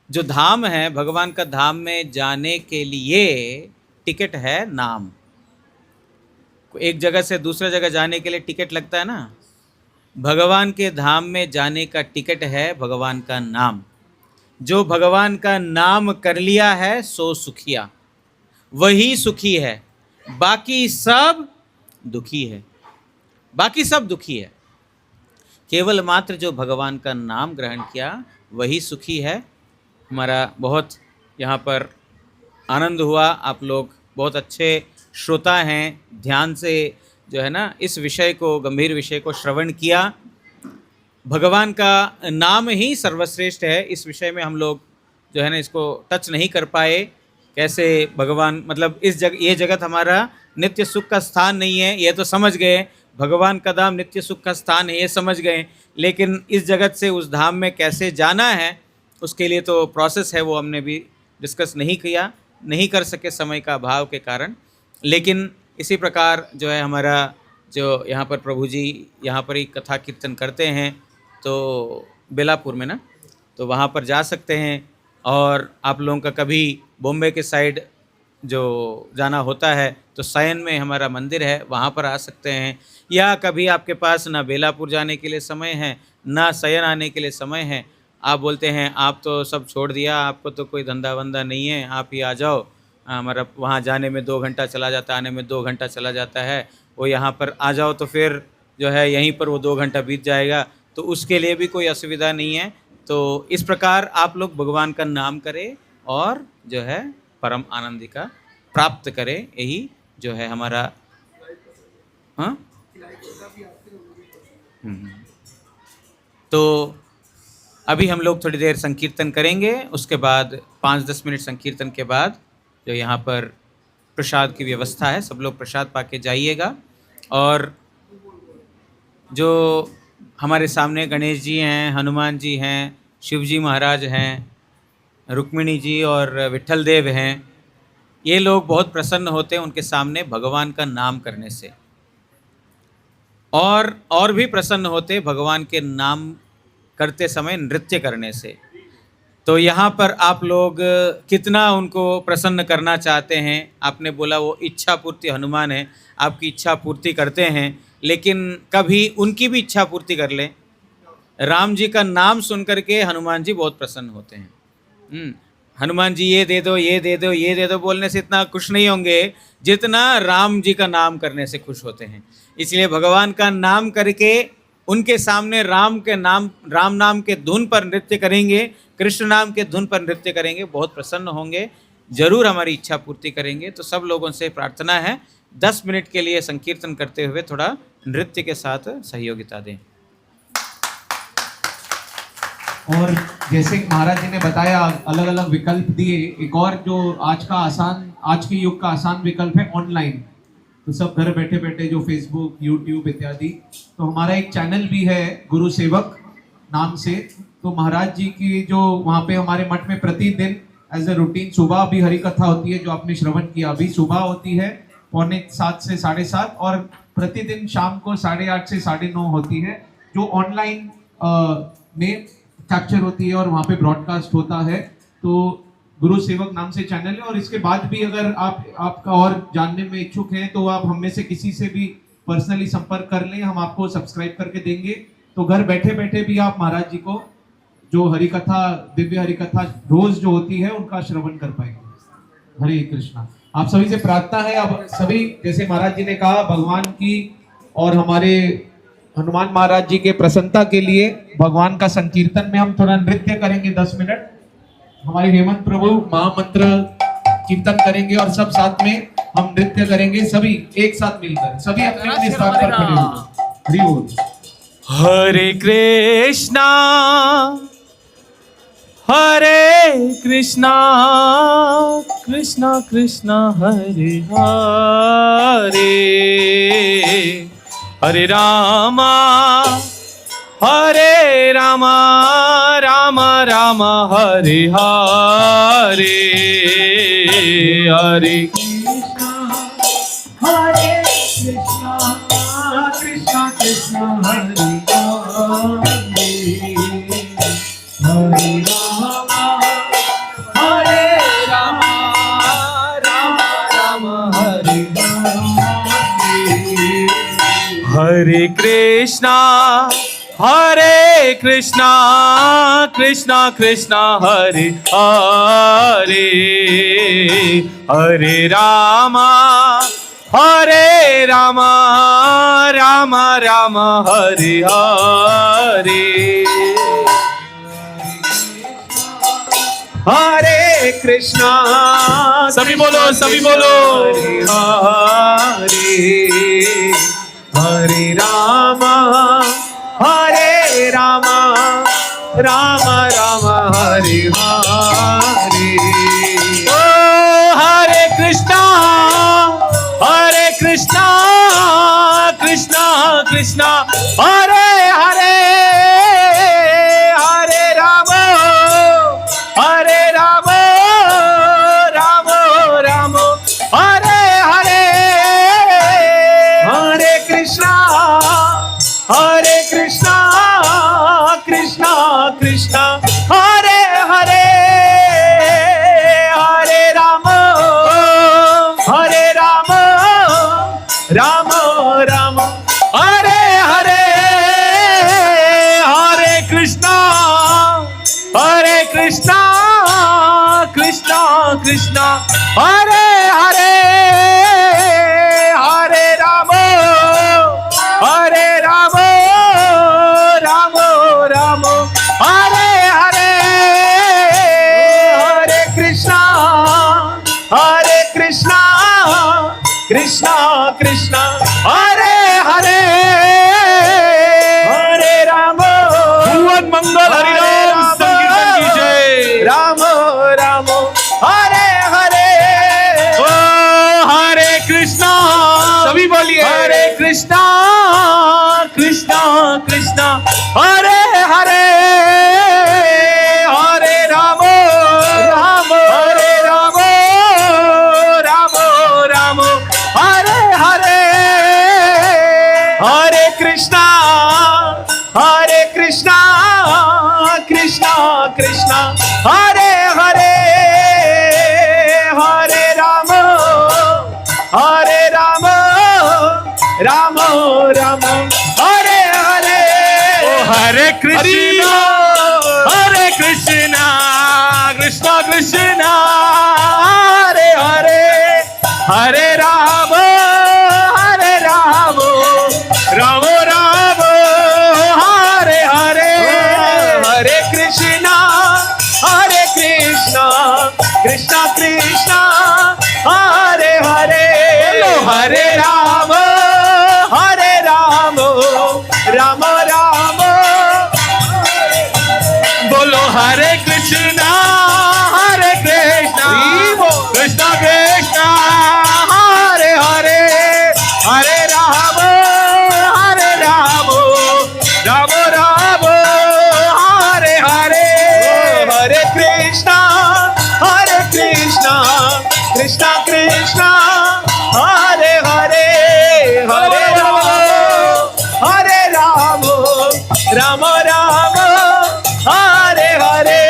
जो धाम है, भगवान का धाम में जाने के लिए टिकट है नाम। एक जगह से दूसरे जगह जाने के लिए टिकट लगता है ना, भगवान के धाम में जाने का टिकट है भगवान का नाम। जो भगवान का नाम कर लिया है सो सुखिया, वही सुखी है। बाकी सब दुखी है, बाकी सब दुखी है। केवल मात्र जो भगवान का नाम ग्रहण किया वही सुखी है। हमारा बहुत यहाँ पर आनंद हुआ। आप लोग बहुत अच्छे श्रोता हैं, ध्यान से जो है ना इस विषय को, गंभीर विषय को श्रवण किया। भगवान का नाम ही सर्वश्रेष्ठ है। इस विषय में हम लोग जो है ना इसको टच नहीं कर पाए। कैसे भगवान, मतलब ये जगत हमारा नित्य सुख का स्थान नहीं है, ये तो समझ गए। भगवान का धाम नित्य सुख का स्थान है, ये समझ गए। लेकिन इस जगत से उस धाम में कैसे जाना है, उसके लिए तो प्रोसेस है, वो हमने भी डिस्कस नहीं किया, नहीं कर सके समय का अभाव के कारण। लेकिन इसी प्रकार जो है हमारा जो यहाँ पर प्रभु जी यहाँ पर ही कथा कीर्तन करते हैं, तो बेलापुर में ना, तो वहाँ पर जा सकते हैं। और आप लोगों का कभी बॉम्बे के साइड जो जाना होता है तो सयन में हमारा मंदिर है, वहाँ पर आ सकते हैं। या कभी आपके पास ना बेलापुर जाने के लिए समय है, ना सयन आने के लिए समय है, आप बोलते हैं आप तो सब छोड़ दिया, आपको तो कोई धंधा वंदा नहीं है, आप ही आ जाओ। हमारा वहाँ जाने में 2 घंटा चला जाता है, आने में 2 घंटा चला जाता है, वो यहाँ पर आ जाओ तो फिर जो है यहीं पर वो 2 घंटा बीत जाएगा, तो उसके लिए भी कोई असुविधा नहीं है। तो इस प्रकार आप लोग भगवान का नाम करें और जो है परम आनंद का प्राप्त करें, यही जो है हमारा। हाँ, तो अभी हम लोग थोड़ी देर संकीर्तन करेंगे, उसके बाद 5-10 मिनट संकीर्तन के बाद जो यहाँ पर प्रसाद की व्यवस्था है, सब लोग प्रसाद पाके जाइएगा। और जो हमारे सामने गणेश जी हैं, हनुमान जी हैं, शिव जी महाराज हैं, रुक्मिणी जी और विट्ठल देव हैं, ये लोग बहुत प्रसन्न होते हैं उनके सामने भगवान का नाम करने से, और भी प्रसन्न होते भगवान के नाम करते समय नृत्य करने से। तो यहाँ पर आप लोग कितना उनको प्रसन्न करना चाहते हैं। आपने बोला वो इच्छा पूर्ति हनुमान है, आपकी इच्छा पूर्ति करते हैं। लेकिन कभी उनकी भी इच्छा पूर्ति कर लें। राम जी का नाम सुन करके हनुमान जी बहुत प्रसन्न होते हैं। हनुमान जी ये दे दो, ये दे दो, ये दे दो बोलने से इतना खुश नहीं होंगे जितना राम जी का नाम करने से खुश होते हैं। इसलिए भगवान का नाम करके उनके सामने राम नाम के धुन पर नृत्य करेंगे, कृष्ण नाम के धुन पर नृत्य करेंगे, बहुत प्रसन्न होंगे, जरूर हमारी इच्छा पूर्ति करेंगे। तो सब लोगों से प्रार्थना है 10 मिनट के लिए संकीर्तन करते हुए थोड़ा नृत्य के साथ सहयोगिता दें। और जैसे महाराज जी ने बताया अलग अलग विकल्प दिए, एक और जो आज के युग का आसान विकल्प है ऑनलाइन। तो सब घर बैठे बैठे जो फेसबुक, यूट्यूब इत्यादि, तो हमारा एक चैनल भी है गुरु सेवक नाम से। तो महाराज जी की जो वहाँ पे हमारे मठ में प्रतिदिन एज ए रूटीन सुबह भी हरि कथा होती है, जो आपने श्रवण किया अभी, सुबह होती है 6:45 से 7:30, और प्रतिदिन शाम को 8:30 से 9:30 होती है, जो ऑनलाइन में कैप्चर होती है और वहाँ पे ब्रॉडकास्ट होता है। तो गुरु सेवक नाम से चैनल है। और इसके बाद भी अगर आपका और जानने में इच्छुक हैं तो आप हम में से किसी से भी पर्सनली संपर्क कर लें, हम आपको सब्सक्राइब करके देंगे। तो घर बैठे बैठे भी आप महाराज जी को जो हरिकथा, दिव्य हरिकथा रोज जो होती है उनका श्रवण कर पाएंगे। हरे कृष्णा। आप सभी से प्रार्थना है, अब सभी जैसे महाराज जी ने कहा भगवान की और हमारे हनुमान महाराज जी के प्रसन्नता के लिए भगवान का संकीर्तन में हम थोड़ा नृत्य करेंगे 10 मिनट। हमारे हेमंत प्रभु महामंत्र कीर्तन करेंगे और सब साथ में हम नृत्य करेंगे, सभी एक साथ मिलकर, सभी अपने अपने स्थान पर खड़े होकर। हरि बोल। हरे कृष्णा कृष्णा कृष्णा हरे हरे, हरे रामा रामा रामा हरे हरे, हरे कृष्णा कृष्णा कृष्णा हरे हरे, हरे रामा रामा रामा हरे हरे, हरे कृष्णा कृष्णा कृष्णा हरे हरे, हरे रामा रामा रामा हरे हरे, हरे कृष्णा। सभी बोलो हरे हरे रामा रामा रामा हरे हरे। ओ हरे कृष्णा कृष्णा कृष्णा हरे हरे, हरे राम राम राम हरे हरे, हरे कृष्णा कृष्णा कृष्णा हरे हरे, हरे राम राम राम हरे हरे, हरे कृष्णा कृष्णा कृष्णा हरे हरे, हरे राम राम राम हरे हरे, हरे कृष्णा कृष्णा कृष्णा हरे हरे, हरे राम भुवन मंगल हरिनाम संकीर्तन की जय। राम राम हरे हरे, ओ हरे कृष्णा, सभी बोलिए हरे कृष्णा कृष्णा हरे हरे, हरे राम हरे राम हरे हरे, हरे कृष्णा कृष्णा कृष्णा हरे हरे, हरे राम राम राम कृष्णा हरे कृष्णा कृष्णा कृष्णा हरे हरे हरे राम राम राम राम हरे हरे हरे कृष्णा कृष्णा कृष्णा हरे हरे हरे राम राम राम बोलो हरे कृष्णा कृष्णा कृष्णा हरे हरे हरे राम राम राम हरे हरे हरे कृष्णा कृष्णा कृष्णा हरे हरे हरे राम राम हरे हरे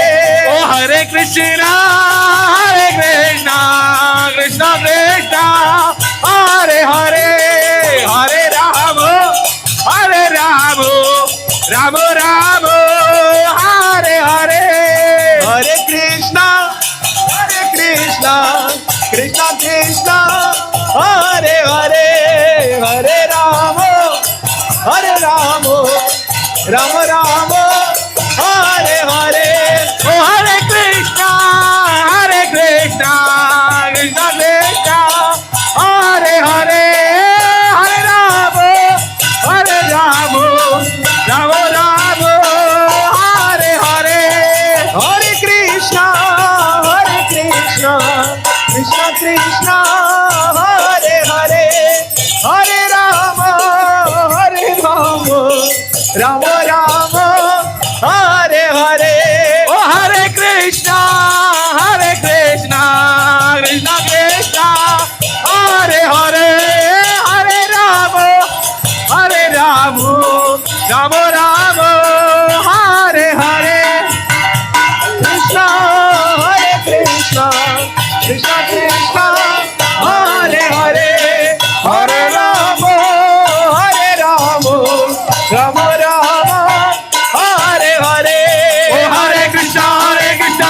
ओ हरे कृष्णा कृष्णा कृष्णा कृष्णा हरे हरे हरे राम राम राम हरे हरे हरे कृष्णा कृष्णा कृष्णा हरे हरे हरे राम राम राम हरे हरे ओ हरे कृष्णा कृष्णा कृष्णा हरे हरे हरे राम राम राम हरे हरे हरे कृष्णा कृष्णा कृष्णा हरे हरे हरे राम राम हरे हरे ओ हरे कृष्णा कृष्णा कृष्णा हरे हरे हरे राम राम हरे हरे कृष्णा कृष्णा हरे हरे हरे राम राम हरे हरे ओ हरे कृष्णा कृष्णा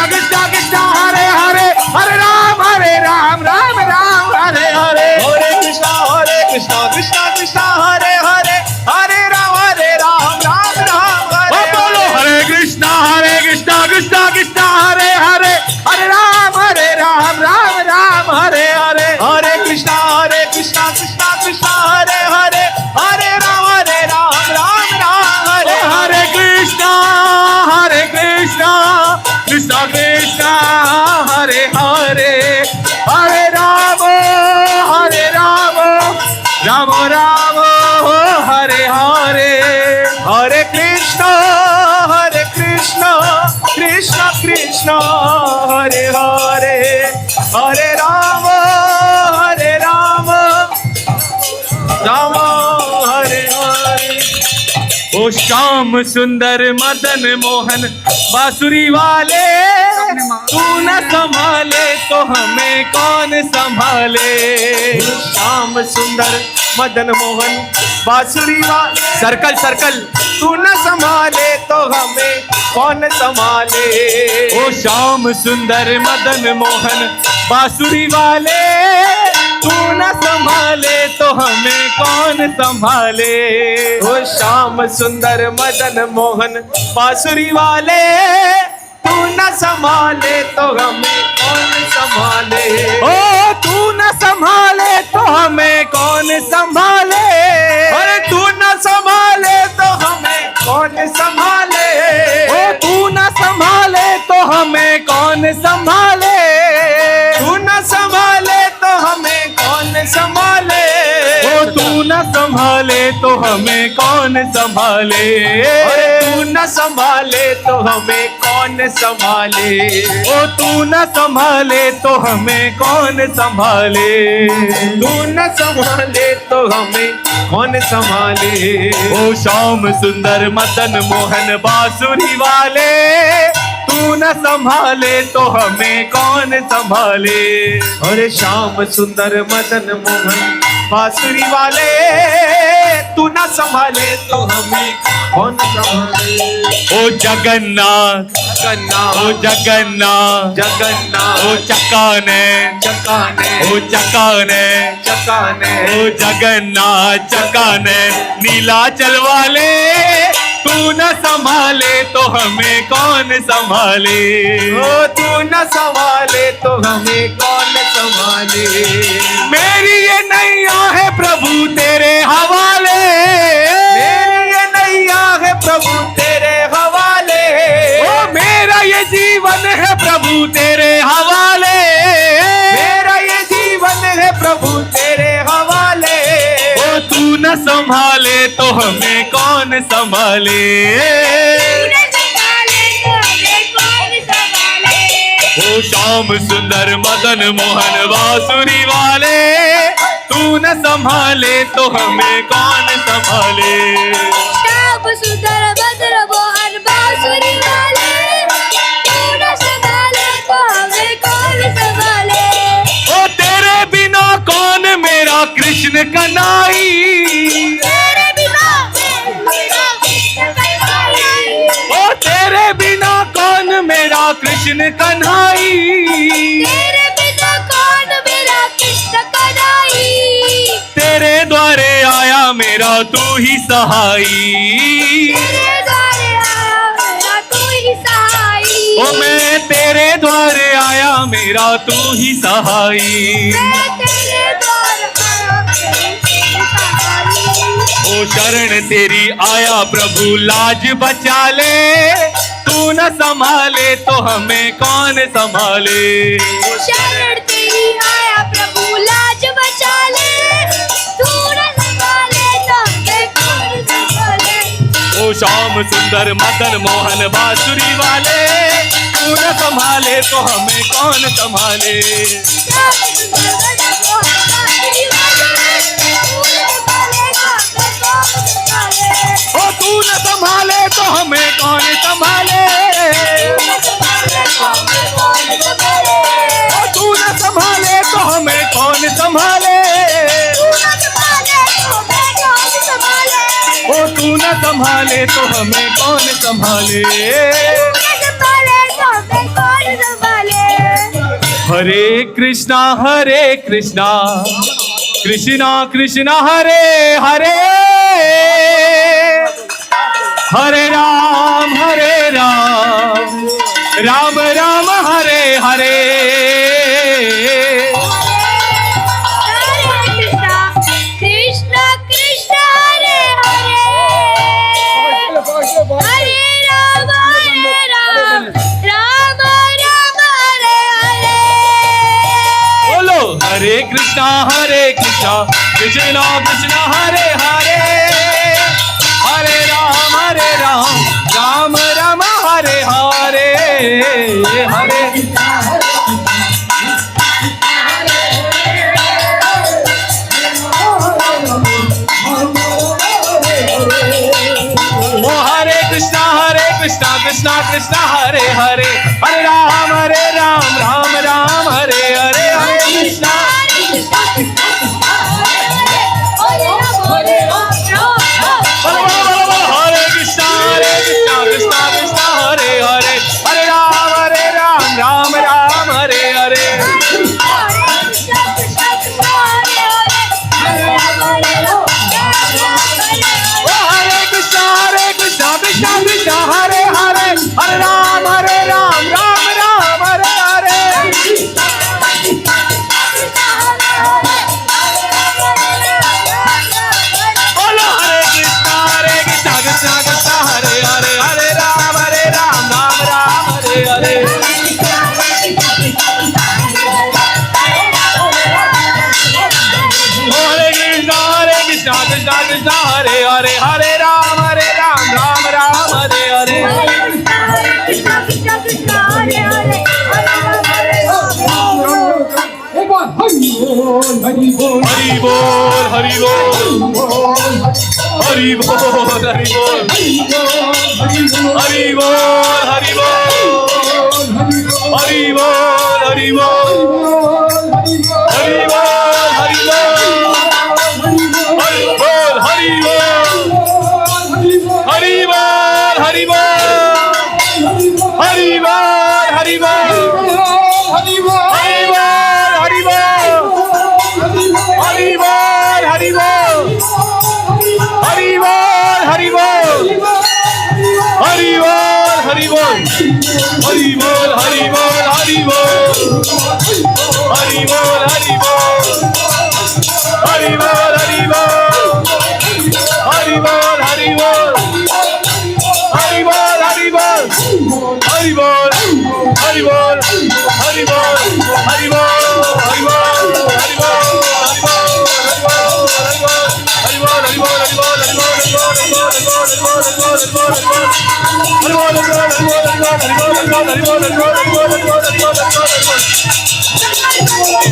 कृष्णा हरे हरे हरे राम राम हरे हरे हरे कृष्णा कृष्णा हरे हरे हरे राम राम ओ बोलो हरे कृष्णा कृष्णा कृष्णा हरे हरे हरे राम हरे हरे हरे कृष्णा कृष्णा हरे हरे हरे राम राम ओ हरे कृष्णा कृष्णा कृष्णा हरे हरे हरे राम राम हरे हरे हरे कृष्णा कृष्णा हरे हरे हरे राम राम हरे हरे ओ श्याम सुंदर मदन मोहन बांसुरी वाले तू न संभाले तो हमें कौन संभाले श्याम सुंदर मदन मोहन बांसुरी वाले सर्कल तू न संभाले तो हमें कौन संभाले ओ श्याम सुंदर मदन मोहन बांसुरी वाले तू न संभाले तो हमें कौन संभाले ओ श्याम सुंदर मदन मोहन बांसुरी वाले तू न संभाले तो हमें कौन संभाले ओ तू न संभाले तो हमें कौन संभाले अरे तू न संभाले तो हमें कौन संभाले ओ तू न संभाले तो हमें कौन संभाले तू न संभाले तो हमें कौन संभाले ओ तू न संभाले तो हमें कौन संभाले अरे तू न संभाले तो हमें कौन संभाले ओ तू न संभाले तो हमें कौन संभाले तू न संभाले तो हमें कौन संभाले ओ श्याम सुंदर मदन मोहन बांसुरी वाले तू न संभाले तो हमें कौन संभाले अरे श्याम सुंदर मदन मोहन बांसुरी वाले तू न संभाले तो हमें कौन संभाले। ओ जगन्नाथ जगन्नाथ ओ जगन्नाथ जगन्नाथ ओ चकाने चकाने ओ चकाने चकाने ओ जगन्नाथ चकाने नीलाचल वाले तू न संभाले तो हमें कौन संभाले। ओ तू न संभाले तो हमें कौन संभाले। मेरी ये नैया है प्रभु तेरे हवाले, मेरी ये नैया है प्रभु तेरे हवाले। ओ मेरा ये जीवन है प्रभु तेरे हवाले, मेरा ये जीवन है प्रभु तेरे हवाले। ओ तू न संभाले तो हमें कौन संभाले। ओ श्याम सुंदर मदन मोहन बांसुरी वाले तू न संभाले तो हमें कौन संभाले। श्याम सुंदर मदन मोहन बांसुरी वाले तू न संभाले तो हमें कौन संभाले। ओ तेरे बिना कौन मेरा कृष्ण कन्हई, तेरे बिना मेरा कृष्ण कन्हई। ओ तेरे बिना कौन मेरा कृष्ण कन्हई। तेरे बिना कौन मेरा कृष्ण कन्हई। तेरे द्वारे आया मेरा तू ही सहाई। तेरे द्वारे आया मेरा तू ही सहाई। ओ मैं तेरे द्वारे आया मेरा तू ही सहाई। मैं तेरे द्वारे आया मेरा तू ही सहाई। ओ शरण तेरी आया प्रभु लाज बचा ले तू न संभाले तो हमें कौन संभाले। शरण तेरी आया प्रभु लाज बचा ले तू न संभाले तो हमें कौन संभाले। ओ श्याम सुंदर मदन मोहन बांसुरी वाले तू न संभाले तो हमें कौन संभाले। श्याम सुंदर मदन मोहन बांसुरी वाले तू न संभाले तो हमें कौन संभाले। ओ तू न संभाले तो हमें कौन संभाले। ओ तू न संभाले तो हमें कौन संभाले। हरे कृष्णा कृष्णा कृष्णा हरे हरे, हरे राम राम राम हरे हरे। कृष्ण कृष्ण हरे हरे, हरे राम राम राम हरे हरे। बोलो हरे कृष्णा कृष्णा कृष्णा हरे हरे, हरे राम राम राम हरे हरे हरे। ओ हरे कृष्णा कृष्णा कृष्णा हरे हरे, हरे राम राम राम हरे हरे। हरे कृष्णा हरे कृष्णा कृष्णा कृष्णा हरे हरे, हरे राम राम राम हरे हरे। ओ हरे कृष्णा कृष्णा कृष्णा हरे हरे, हरे राम राम राम हरे हरे। बोलो हरे कृष्णा कृष्णा हरे हरे, हरे राम राम राम हरे हरे। ओ हरे कृष्णा कृष्णा हरे हरे, हरे राम राम हरे हरे। हरि बोल हरि बोल हरि बोल हरि बोल हरि बोल हरि बोल हरि बोल हरि बोल हरि बोल हरि बोल हरि बोल हरि बोल हरि बोल बोल हरि बोल हरि बोल हरि बोल हरि बोल हरि बोल हरि बोल हरि बोल हरि बोल हरि बोल हरि बोल हरि बोल हरि बोल हरि बोल हरि बोल हरि बोल हरि हरि बोल हरि बोल हरि बोल हरि बोल हरि बोल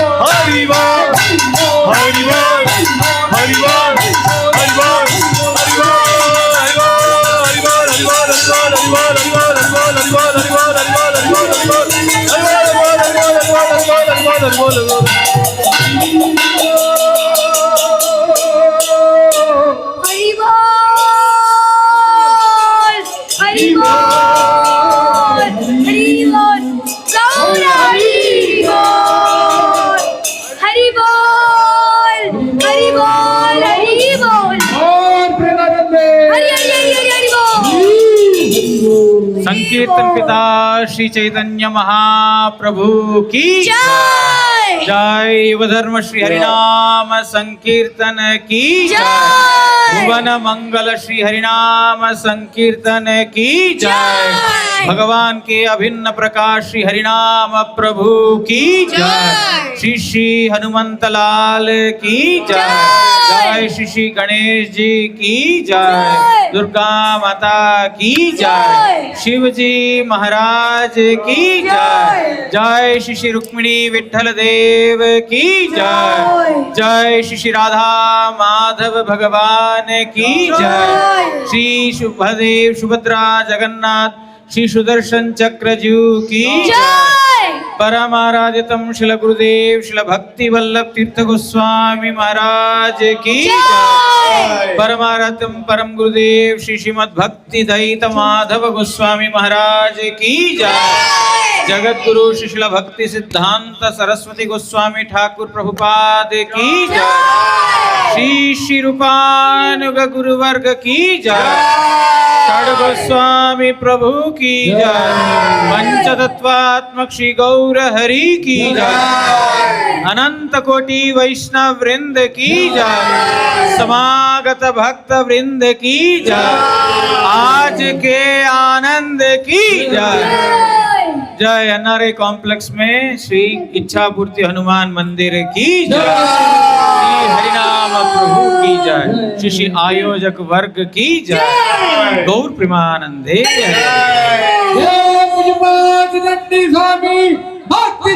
हरि बोल हरि बोल हरि बोल हरि बोल हरि बोल गौर हरि बोल हरि बोल हरि बोल हरि हरि हरि हरि बोल संकीर्तन पिता श्री चैतन्य महाप्रभु की जय जय। युवधर्म श्री हरिनाम संकीर्तन की जय। भुवन मंगल श्री हरिनाम संकीर्तन की जय। जय। भगवान के अभिन्न प्रकाश श्री हरिनाम प्रभु की जय। जय। श्री श्री हनुमंत लाल की जय। जय श्री श्री गणेश जी की जय। जय। दुर्गा माता की जय। जय। शिव जी महाराज की जय। जय श्री श्री रुक्मिणी विठल देव की जय। जय श्री श्री राधा माधव भगवान की जय। श्री शुभदेव सुभद्रा जगन्नाथ श्री सुदर्शन चक्र जी की जय। परम आराधितम शिल गुरुदेव शिल भक्ति वल्लभ तीर्थ गोस्वामी महाराज की जय। परम आराधितम परम गुरुदेव श्री श्रीमद भक्ति दयित माधव गोस्वामी महाराज की जय। जगत गुरु श्री शिल भक्ति सिद्धांत सरस्वती गोस्वामी ठाकुर प्रभुपाद की जय। श्री श्री रूपानुग गुरुवर्ग की जय। षड गोस्वामी प्रभु की जय। पंचतत्वात्मक श्री गौर हरि की जय। अनंत कोटि वैष्णव वृंद की जय। समागत भक्त वृंद की जय। आज के आनंद की जय। जय। एनआरआई कॉम्प्लेक्स में श्री इच्छा पूर्ति हनुमान मंदिर की जय। श्री हरिनाम प्रभु की जय। श्री श्री आयोजक वर्ग की जय। गौर प्रेमानंदे स्वामी भक्ति